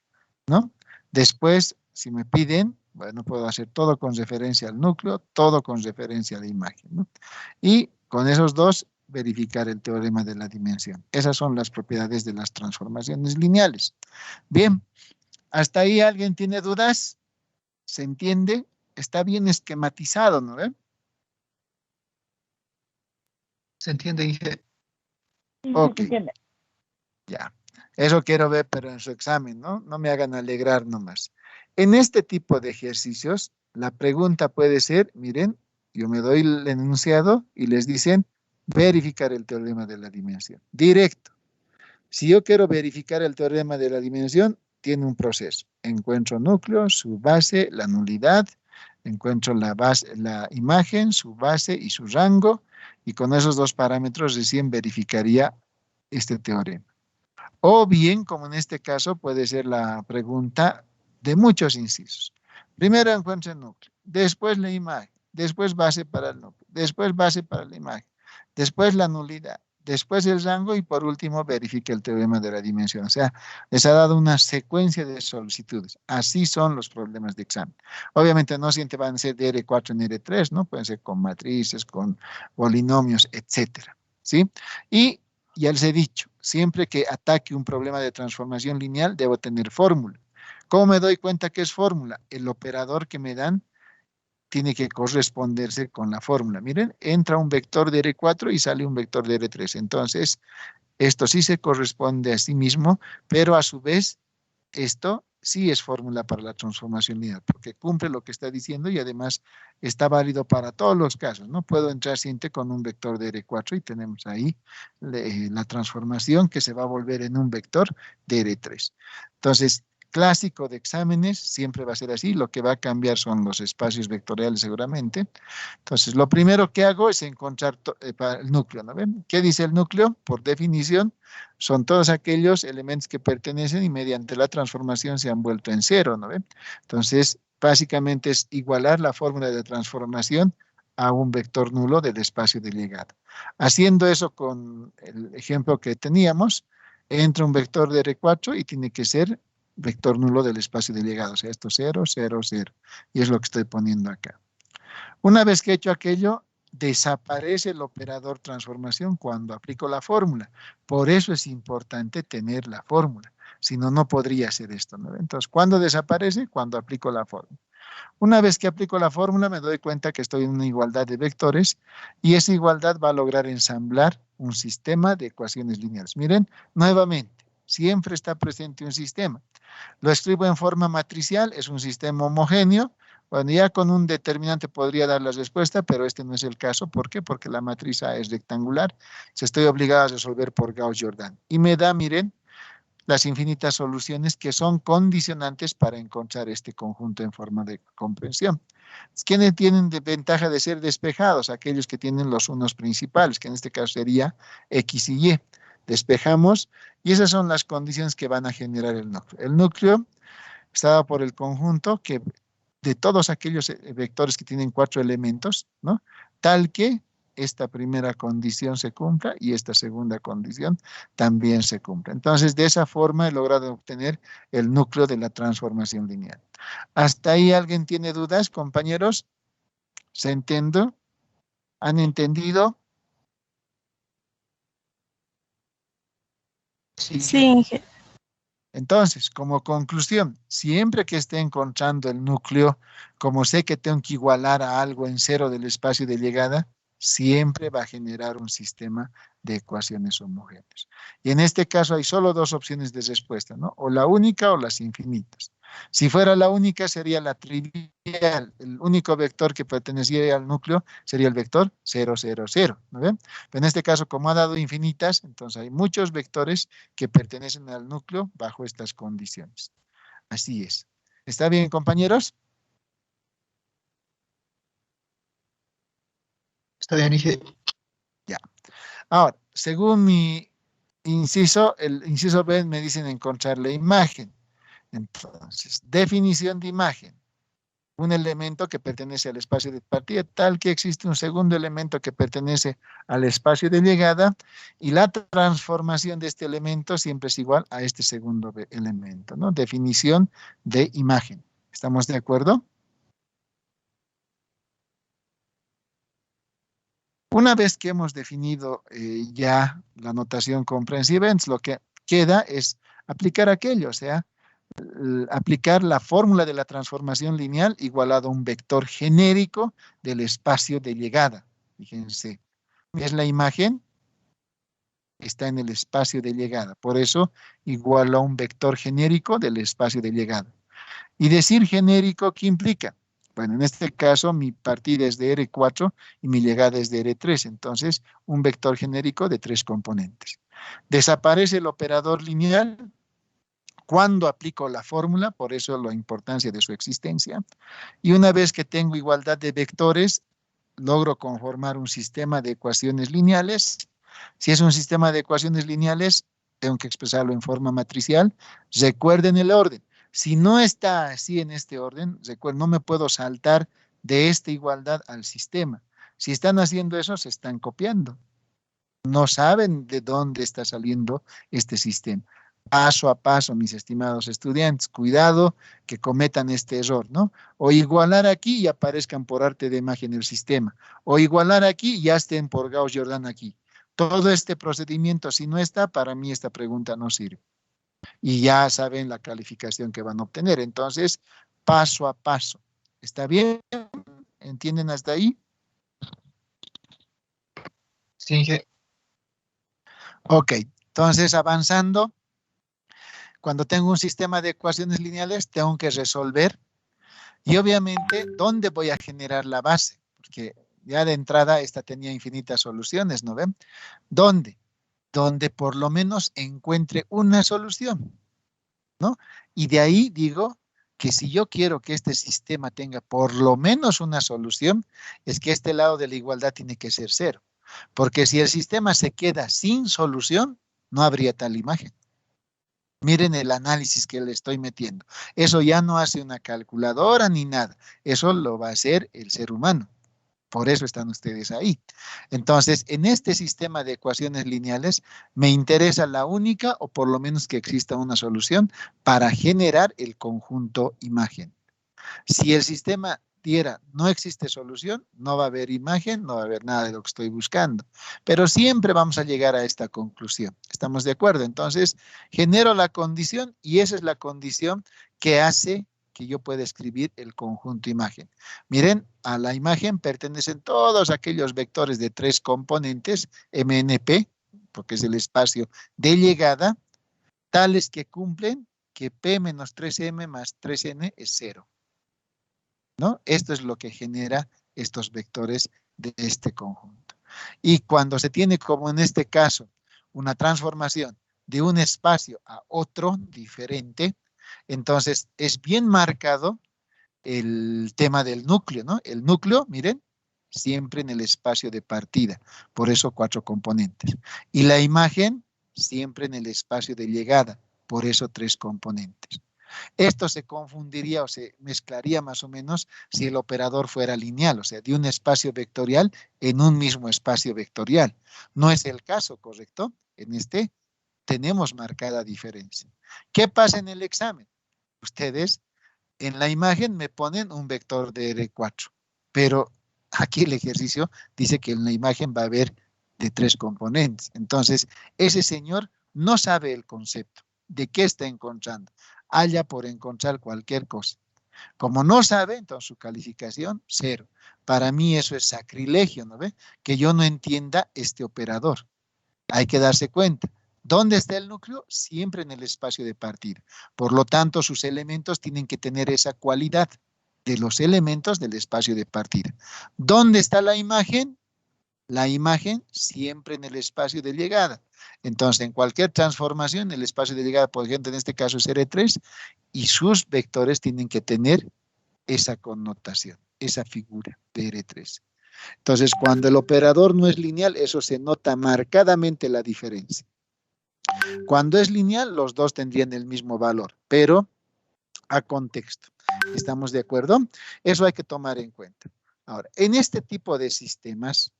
¿no? Después, si me piden, bueno, puedo hacer todo con referencia al núcleo, todo con referencia a la imagen, ¿no? Y con esos dos, verificar el teorema de la dimensión. Esas son las propiedades de las transformaciones lineales. Bien, ¿hasta ahí alguien tiene dudas? ¿Se entiende? Está bien esquematizado, ¿no ve? ¿Se entiende, Inge? Ok, ya. Eso quiero ver, pero en su examen, ¿no? No me hagan alegrar nomás. En este tipo de ejercicios, la pregunta puede ser, miren, yo me doy el enunciado y les dicen verificar el teorema de la dimensión. Directo. Si yo quiero verificar el teorema de la dimensión, tiene un proceso. Encuentro núcleo, su base, la nulidad, encuentro la base, la imagen, su base y su rango, y con esos dos parámetros recién verificaría este teorema. O bien, como en este caso, puede ser la pregunta de muchos incisos. Primero encuentro el núcleo, después la imagen, después base para el núcleo, después base para la imagen, después la nulidad, después el rango y por último verifique el teorema de la dimensión. O sea, les ha dado una secuencia de solicitudes. Así son los problemas de examen. Obviamente no siempre van a ser de R4 en R3, ¿no? Pueden ser con matrices, con polinomios, etcétera, ¿sí? Y ya les he dicho, siempre que ataque un problema de transformación lineal, debo tener fórmula. ¿Cómo me doy cuenta que es fórmula? El operador que me dan tiene que corresponderse con la fórmula. Miren, entra un vector de R4 y sale un vector de R3. Entonces, esto sí se corresponde a sí mismo, pero a su vez, esto sí es fórmula para la transformación lineal, porque cumple lo que está diciendo y además está válido para todos los casos, ¿no? Puedo entrar siempre con un vector de R4 y tenemos ahí la transformación que se va a volver en un vector de R3. Entonces, clásico de exámenes, siempre va a ser así, lo que va a cambiar son los espacios vectoriales seguramente. Entonces, lo primero que hago es encontrar el núcleo, ¿no ven? ¿Qué dice el núcleo? Por definición, son todos aquellos elementos que pertenecen y mediante la transformación se han vuelto en cero, ¿no ven? Entonces, básicamente es igualar la fórmula de transformación a un vector nulo del espacio de llegada. Haciendo eso con el ejemplo que teníamos, entra un vector de R4 y tiene que ser vector nulo del espacio de llegada, o sea, esto 0, 0, 0, y es lo que estoy poniendo acá. Una vez que he hecho aquello, desaparece el operador transformación cuando aplico la fórmula. Por eso es importante tener la fórmula, si no, no podría hacer esto, ¿no? Entonces, ¿cuándo desaparece? Cuando aplico la fórmula. Una vez que aplico la fórmula, me doy cuenta que estoy en una igualdad de vectores y esa igualdad va a lograr ensamblar un sistema de ecuaciones lineales. Miren, nuevamente, siempre está presente un sistema. Lo escribo en forma matricial, es un sistema homogéneo. Bueno, ya con un determinante podría dar la respuesta, pero este no es el caso. ¿Por qué? Porque la matriz A es rectangular. Se estoy obligado a resolver por Gauss-Jordan. Y me da, miren, las infinitas soluciones que son condicionantes para encontrar este conjunto en forma de comprensión. ¿Quiénes tienen ventaja de ser despejados? Aquellos que tienen los unos principales, que en este caso sería X y Y. Despejamos y esas son las condiciones que van a generar el núcleo. El núcleo está dado por el conjunto que de todos aquellos vectores que tienen 4 elementos, ¿no? Tal que esta primera condición se cumpla y esta segunda condición también se cumpla. Entonces, de esa forma he logrado obtener el núcleo de la transformación lineal. ¿Hasta ahí alguien tiene dudas, compañeros? ¿Se entiende? ¿Han entendido? Sí, Sí, Entonces, como conclusión, siempre que esté encontrando el núcleo, como sé que tengo que igualar a algo en cero del espacio de llegada, siempre va a generar un sistema de ecuaciones homogéneas. Y en este caso hay solo dos opciones de respuesta, ¿no? O la única o las infinitas. Si fuera la única sería la trivial. El único vector que perteneciera al núcleo sería el vector 0, 0, 0, ¿no ven? Pero en este caso, como ha dado infinitas, entonces hay muchos vectores que pertenecen al núcleo bajo estas condiciones. Así es. ¿Está bien, compañeros? está bien, dije. Ya. Ahora, según mi inciso, el inciso B me dicen encontrar la imagen. Entonces, definición de imagen. Un elemento que pertenece al espacio de partida, tal que existe un segundo elemento que pertenece al espacio de llegada y la transformación de este elemento siempre es igual a este segundo elemento, ¿no? Definición de imagen. ¿Estamos de acuerdo? Una vez que hemos definido ya la notación comprensiva, entonces lo que queda es aplicar aquello, o sea, aplicar la fórmula de la transformación lineal igualado a un vector genérico del espacio de llegada. Fíjense, es la imagen, está en el espacio de llegada. Por eso, igual a un vector genérico del espacio de llegada. Y decir genérico, ¿qué implica? Bueno, en este caso, mi partida es de R4 y mi llegada es de R3. Entonces, un vector genérico de 3 componentes. Desaparece el operador lineal cuando aplico la fórmula, por eso la importancia de su existencia. Y una vez que tengo igualdad de vectores, logro conformar un sistema de ecuaciones lineales. Si es un sistema de ecuaciones lineales, tengo que expresarlo en forma matricial. Recuerden el orden. Si no está así en este orden, recuerden, no me puedo saltar de esta igualdad al sistema. Si están haciendo eso, se están copiando. No saben de dónde está saliendo este sistema. Paso a paso, mis estimados estudiantes, cuidado que cometan este error, ¿no? O igualar aquí y aparezcan por arte de magia en el sistema. O igualar aquí y ya estén por Gauss-Jordan aquí. Todo este procedimiento, si no está, para mí esta pregunta no sirve. Y ya saben la calificación que van a obtener. Entonces, paso a paso. ¿Está bien? ¿Entienden hasta ahí? Sí, dije. Ok, entonces avanzando. cuando tengo un sistema de ecuaciones lineales, tengo que resolver. Y obviamente, ¿dónde voy a generar la base? Porque ya de entrada esta tenía infinitas soluciones, ¿no ven? ¿Dónde? Donde por lo menos encuentre una solución, ¿no? Y de ahí digo que si yo quiero que este sistema tenga por lo menos una solución, es que este lado de la igualdad tiene que ser cero. Porque si el sistema se queda sin solución, no habría tal imagen. Miren el análisis que le estoy metiendo. Eso ya no hace una calculadora ni nada. Eso lo va a hacer el ser humano. Por eso están ustedes ahí. Entonces, en este sistema de ecuaciones lineales, me interesa la única, o por lo menos que exista una solución, para generar el conjunto imagen. Si el sistema diera no existe solución, no va a haber imagen, no va a haber nada de lo que estoy buscando. Pero siempre vamos a llegar a esta conclusión. ¿Estamos de acuerdo? Entonces, genero la condición y esa es la condición que hace que yo pueda escribir el conjunto imagen. Miren, a la imagen pertenecen todos aquellos vectores de 3 componentes, MNP, porque es el espacio de llegada, tales que cumplen que P menos 3M más 3N es 0. ¿No? Esto es lo que genera estos vectores de este conjunto. Y cuando se tiene, como en este caso, una transformación de un espacio a otro diferente, entonces es bien marcado el tema del núcleo, ¿no? El núcleo, miren, siempre en el espacio de partida, por eso 4 componentes. Y la imagen, siempre en el espacio de llegada, por eso 3 componentes. Esto se confundiría o se mezclaría más o menos si el operador fuera lineal, o sea, de un espacio vectorial en un mismo espacio vectorial. No es el caso, ¿correcto? En este tenemos marcada diferencia. ¿Qué pasa en el examen? Ustedes en la imagen me ponen un vector de R4, pero aquí el ejercicio dice que en la imagen va a haber de 3 componentes. Entonces, ese señor no sabe el concepto de qué está encontrando. Haya por encontrar cualquier cosa. Como no sabe, entonces su calificación, 0. Para mí eso es sacrilegio, ¿no ve? Que yo no entienda este operador. Hay que darse cuenta. ¿Dónde está el núcleo? Siempre en el espacio de partida. Por lo tanto, sus elementos tienen que tener esa cualidad de los elementos del espacio de partida. ¿Dónde está la imagen? La imagen siempre en el espacio de llegada. Entonces, en cualquier transformación, el espacio de llegada, por ejemplo, en este caso es R3, y sus vectores tienen que tener esa connotación, esa figura de R3. Entonces, cuando el operador no es lineal, eso se nota marcadamente la diferencia. Cuando es lineal, los dos tendrían el mismo valor, pero a contexto. ¿Estamos de acuerdo? Eso hay que tomar en cuenta. Ahora, en este tipo de sistemas,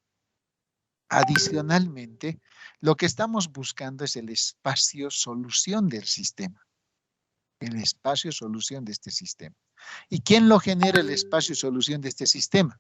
adicionalmente, lo que estamos buscando es el espacio solución del sistema. El espacio solución de este sistema. ¿Y quién lo genera el espacio solución de este sistema?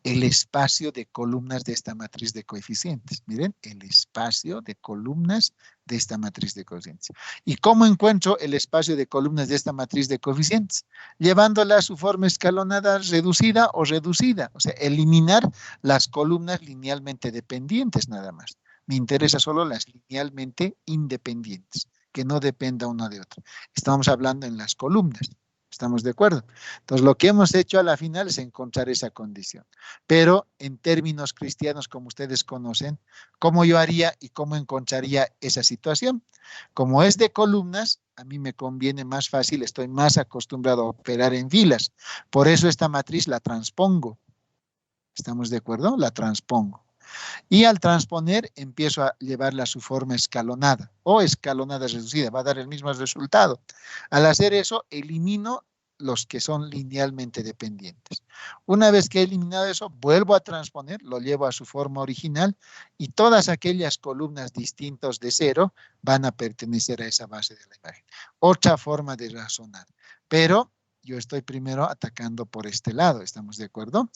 El espacio de columnas de esta matriz de coeficientes. Miren, el espacio de columnas de esta matriz de coeficientes. ¿Y cómo encuentro el espacio de columnas de esta matriz de coeficientes? Llevándola a su forma escalonada reducida o reducida. O sea, eliminar las columnas linealmente dependientes nada más. Me interesa solo las linealmente independientes, que no dependa una de otra. Estamos hablando en las columnas. ¿Estamos de acuerdo? Entonces, lo que hemos hecho a la final es encontrar esa condición. Pero en términos cristianos, como ustedes conocen, ¿cómo yo haría y cómo encontraría esa situación? Como es de columnas, a mí me conviene más fácil, estoy más acostumbrado a operar en filas. Por eso esta matriz la transpongo. ¿Estamos de acuerdo? La transpongo. Y al transponer empiezo a llevarla a su forma escalonada o escalonada reducida, va a dar el mismo resultado. Al hacer eso, elimino los que son linealmente dependientes. Una vez que he eliminado eso, vuelvo a transponer, lo llevo a su forma original y todas aquellas columnas distintas de 0 van a pertenecer a esa base de la imagen. Otra forma de razonar, pero yo estoy primero atacando por este lado, ¿estamos de acuerdo?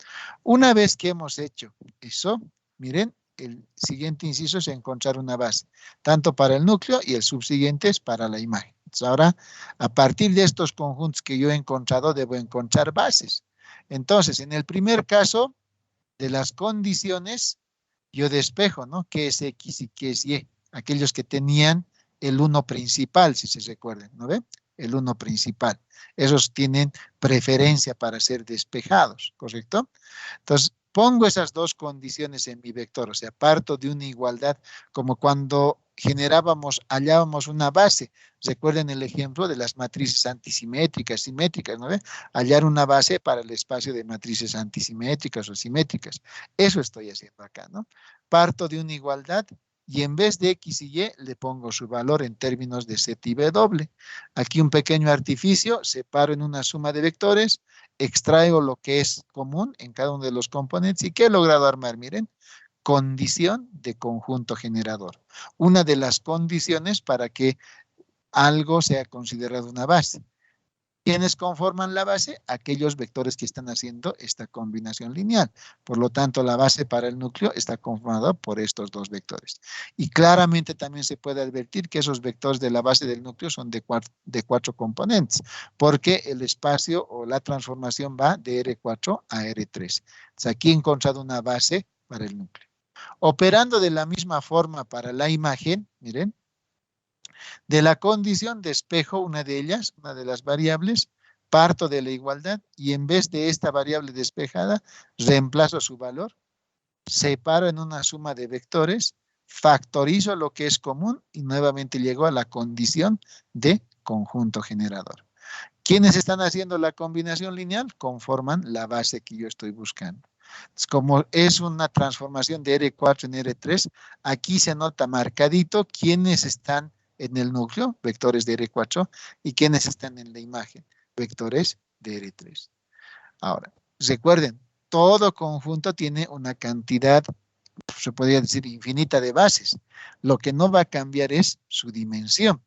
Una vez que hemos hecho eso, miren, el siguiente inciso es encontrar una base, tanto para el núcleo y el subsiguiente es para la imagen. Entonces ahora, a partir de estos conjuntos que yo he encontrado, debo encontrar bases. Entonces, en el primer caso de las condiciones, yo despejo, ¿no? ¿Qué es X y qué es Y? Aquellos que tenían el 1 principal, si se recuerdan, ¿no ve? El 1 principal. Esos tienen preferencia para ser despejados, ¿correcto? Entonces, pongo esas dos condiciones en mi vector, o sea, parto de una igualdad como cuando hallábamos una base. Recuerden el ejemplo de las matrices antisimétricas, simétricas, ¿no ve? Hallar una base para el espacio de matrices antisimétricas o simétricas. Eso estoy haciendo acá, ¿no? Parto de una igualdad y en vez de X y Y le pongo su valor en términos de Z y W. Aquí un pequeño artificio, separo en una suma de vectores, extraigo lo que es común en cada uno de los componentes. ¿Y qué he logrado armar? Miren, condición de conjunto generador. Una de las condiciones para que algo sea considerado una base. ¿Quiénes conforman la base? Aquellos vectores que están haciendo esta combinación lineal. Por lo tanto, la base para el núcleo está conformada por estos dos vectores. Y claramente también se puede advertir que esos vectores de la base del núcleo son de cuatro componentes, porque el espacio o la transformación va de R4 a R3. Entonces, aquí he encontrado una base para el núcleo. Operando de la misma forma para la imagen, miren, de la condición despejo una de ellas, una de las variables, parto de la igualdad y en vez de esta variable despejada, reemplazo su valor, separo en una suma de vectores, factorizo lo que es común y nuevamente llego a la condición de conjunto generador. ¿Quiénes están haciendo la combinación lineal? Conforman la base que yo estoy buscando. Entonces, como es una transformación de R4 en R3, aquí se nota marcadito quiénes están en el núcleo, vectores de R4, y quiénes están en la imagen, vectores de R3. Ahora, recuerden, todo conjunto tiene una cantidad, se podría decir, infinita de bases. Lo que no va a cambiar es su dimensión.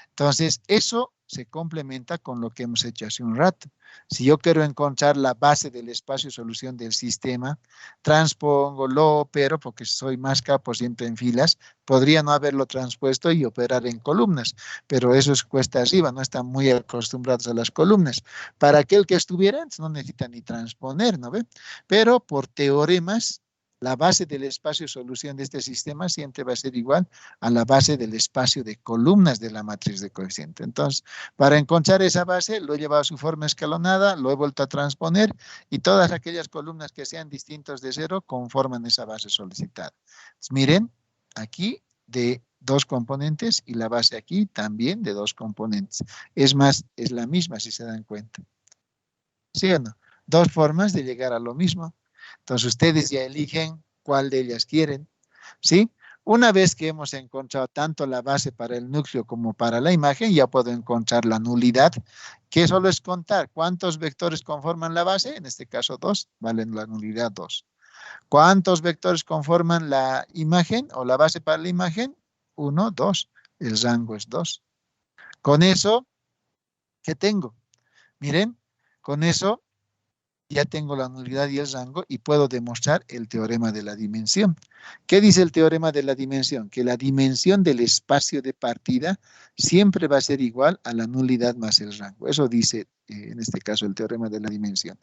Entonces, eso se complementa con lo que hemos hecho hace un rato. Si yo quiero encontrar la base del espacio solución del sistema, transpongo, lo opero, porque soy más capo siempre en filas, podría no haberlo transpuesto y operar en columnas, pero eso es cuesta arriba, no están muy acostumbrados a las columnas. Para aquel que estuviera, no necesita ni transponer, ¿no ve? Pero por teoremas, la base del espacio solución de este sistema siempre va a ser igual a la base del espacio de columnas de la matriz de coeficiente. Entonces, para encontrar esa base, lo he llevado a su forma escalonada, lo he vuelto a transponer y todas aquellas columnas que sean distintos de cero conforman esa base solicitada. Entonces, miren, aquí de dos componentes y la base aquí también de dos componentes. Es más, es la misma si se dan cuenta. ¿Sí o no? Dos formas de llegar a lo mismo. Entonces ustedes ya eligen cuál de ellas quieren, ¿sí? Una vez que hemos encontrado tanto la base para el núcleo como para la imagen, ya puedo encontrar la nulidad, que solo es contar cuántos vectores conforman la base, en este caso 2, valen la nulidad 2. ¿Cuántos vectores conforman la imagen o la base para la imagen? 1, 2, el rango es 2. Con eso, ¿qué tengo? Miren, con eso ya tengo la nulidad y el rango y puedo demostrar el teorema de la dimensión. ¿Qué dice el teorema de la dimensión? Que la dimensión del espacio de partida siempre va a ser igual a la nulidad más el rango. Eso dice, en este caso, el teorema de la dimensión.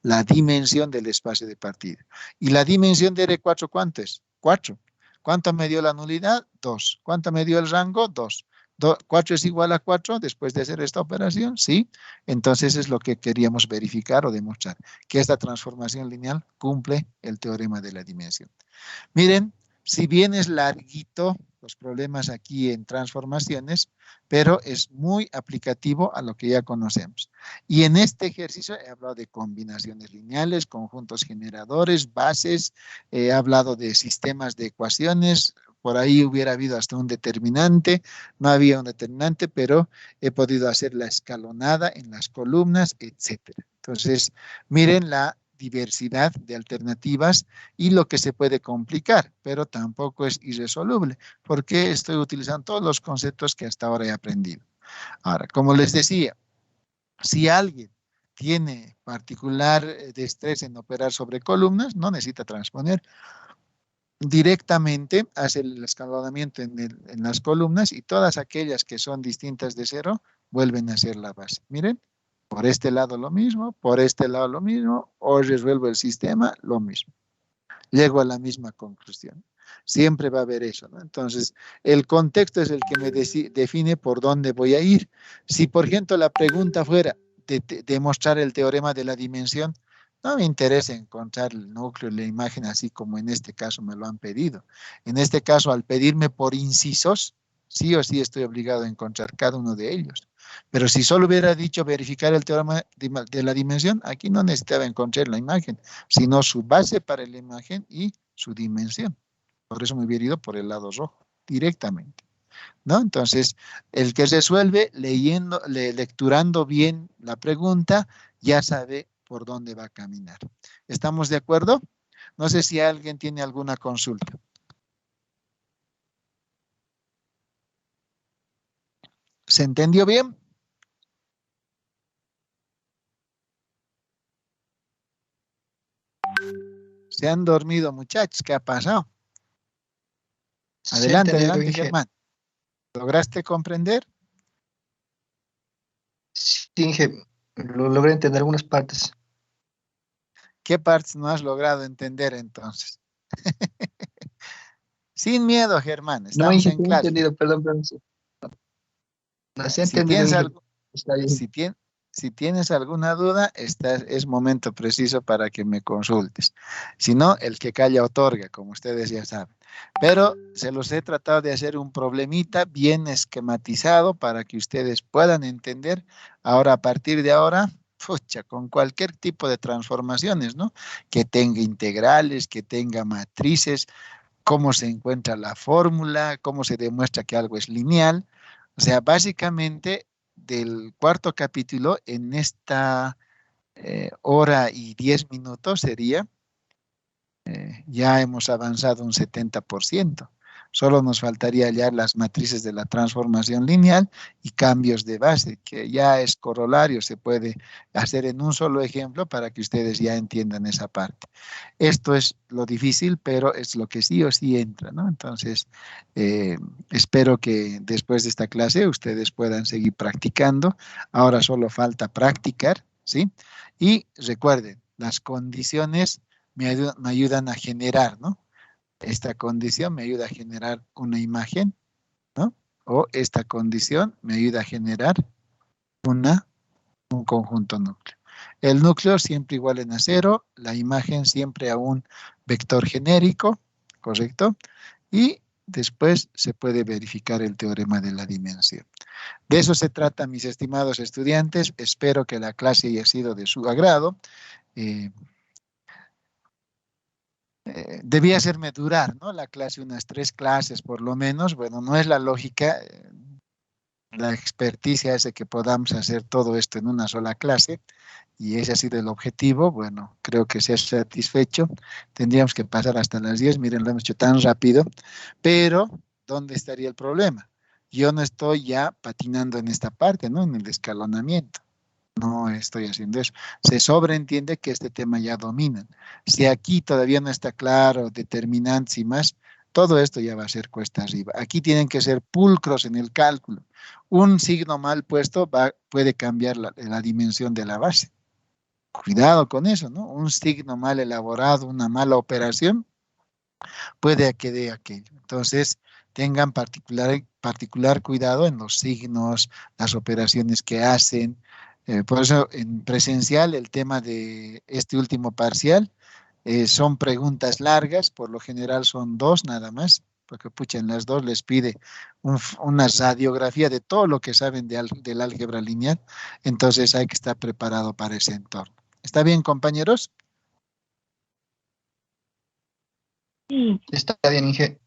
La dimensión del espacio de partida. ¿Y la dimensión de R4 cuánto es? 4. ¿Cuánto me dio la nulidad? 2. ¿Cuánto me dio el rango? 2. 4 es igual a 4 después de hacer esta operación, ¿sí? Entonces es lo que queríamos verificar o demostrar, que esta transformación lineal cumple el teorema de la dimensión. Miren, si bien es larguito los problemas aquí en transformaciones, pero es muy aplicativo a lo que ya conocemos. Y en este ejercicio he hablado de combinaciones lineales, conjuntos generadores, bases, he hablado de sistemas de ecuaciones. Por ahí hubiera habido hasta un determinante, no había un determinante, pero he podido hacer la escalonada en las columnas, etcétera. Entonces, miren la diversidad de alternativas y lo que se puede complicar, pero tampoco es irresoluble, porque estoy utilizando todos los conceptos que hasta ahora he aprendido. Ahora, como les decía, si alguien tiene particular destreza en operar sobre columnas, no necesita transponer, directamente hace el escalonamiento en las columnas y todas aquellas que son distintas de cero vuelven a ser la base. Miren, por este lado lo mismo, por este lado lo mismo, o resuelvo el sistema, lo mismo. Llego a la misma conclusión. Siempre va a haber eso, ¿no? Entonces, el contexto es el que me define por dónde voy a ir. Si, por ejemplo, la pregunta fuera de demostrar el teorema de la dimensión, no me interesa encontrar el núcleo y la imagen así como en este caso me lo han pedido. En este caso, al pedirme por incisos, sí o sí estoy obligado a encontrar cada uno de ellos. Pero si solo hubiera dicho verificar el teorema de la dimensión, aquí no necesitaba encontrar la imagen, sino su base para la imagen y su dimensión. Por eso me hubiera ido por el lado rojo, directamente, ¿no? Entonces, el que resuelve leyendo, lecturando bien la pregunta, ya sabe por dónde va a caminar. ¿Estamos de acuerdo? No sé si alguien tiene alguna consulta. ¿Se entendió bien? Se han dormido, muchachos. ¿Qué ha pasado? Se ha Adelante, entendido, adelante, Inge. Germán. ¿Lograste comprender? Sí, Inge, lo logré entender algunas partes. ¿Qué partes no has logrado entender entonces? Sin miedo, Germán. No, Estamos Inge, en sí he clase. entendido, perdón, perdón. Sí. No, sí he Si entendido, tienes Inge. algo, Está bien. si si tienes alguna duda, es momento preciso para que me consultes. Si no, el que calla otorga, como ustedes ya saben. Pero se los he tratado de hacer un problemita bien esquematizado para que ustedes puedan entender. Ahora, a partir de ahora, pucha, con cualquier tipo de transformaciones, ¿no? Que tenga integrales, que tenga matrices, cómo se encuentra la fórmula, cómo se demuestra que algo es lineal. O sea, básicamente del cuarto capítulo en esta hora y 10 minutos sería, ya hemos avanzado un 70%. Solo nos faltaría hallar las matrices de la transformación lineal y cambios de base, que ya es corolario, se puede hacer en un solo ejemplo para que ustedes ya entiendan esa parte. Esto es lo difícil, pero es lo que sí o sí entra, ¿no? Entonces, eh, espero que después de esta clase ustedes puedan seguir practicando. Ahora solo falta practicar, ¿sí? Y recuerden, las condiciones me ayudan a generar, ¿no? Esta condición me ayuda a generar una imagen, ¿no? O esta condición me ayuda a generar un conjunto núcleo. El núcleo siempre igual en a cero, la imagen siempre a un vector genérico, ¿correcto? Y después se puede verificar el teorema de la dimensión. De eso se trata, mis estimados estudiantes. Espero que la clase haya sido de su agrado. Eh, debía hacerme durar, ¿no? La clase, unas 3 clases por lo menos. Bueno, no es la lógica, la experticia es de que podamos hacer todo esto en una sola clase y ese ha sido el objetivo. Bueno, creo que se ha satisfecho. Tendríamos que pasar hasta las 10. Miren, lo hemos hecho tan rápido, pero ¿dónde estaría el problema? Yo no estoy ya patinando en esta parte, ¿no? En el escalonamiento. No estoy haciendo eso. Se sobreentiende que este tema ya dominan. Si aquí todavía no está claro, determinantes y más, todo esto ya va a ser cuesta arriba. Aquí tienen que ser pulcros en el cálculo. Un signo mal puesto puede cambiar la dimensión de la base. Cuidado con eso, ¿no? Un signo mal elaborado, una mala operación, puede que dé aquello. Entonces, tengan particular cuidado en los signos, las operaciones que hacen. Por eso, en presencial, el tema de este último parcial son preguntas largas, por lo general son 2 nada más, porque pucha, en las 2 les pide una radiografía de todo lo que saben del álgebra lineal, entonces hay que estar preparado para ese entorno. ¿Está bien, compañeros? Sí. Está bien, Inge.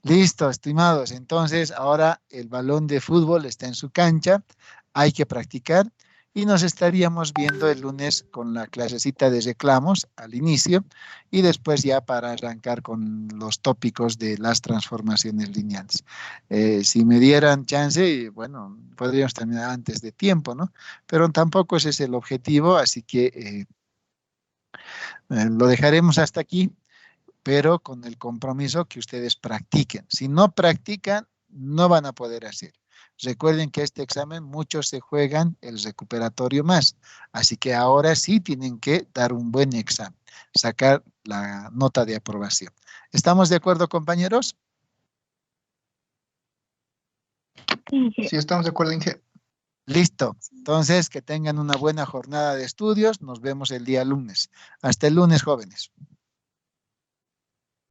Listo, estimados. Entonces, ahora el balón de fútbol está en su cancha, hay que practicar y nos estaríamos viendo el lunes con la clasecita de reclamos al inicio y después ya para arrancar con los tópicos de las transformaciones lineales. Si me dieran chance, bueno, podríamos terminar antes de tiempo, ¿no? Pero tampoco ese es el objetivo, así que lo dejaremos hasta aquí, pero con el compromiso que ustedes practiquen. Si no practican, no van a poder hacer. Recuerden que este examen muchos se juegan el recuperatorio más, así que ahora sí tienen que dar un buen examen. sacar la nota de aprobación. ¿Estamos de acuerdo, compañeros? Sí, estamos de acuerdo, Inge. Listo. Entonces, que tengan una buena jornada de estudios. Nos vemos el día lunes. Hasta el lunes, jóvenes.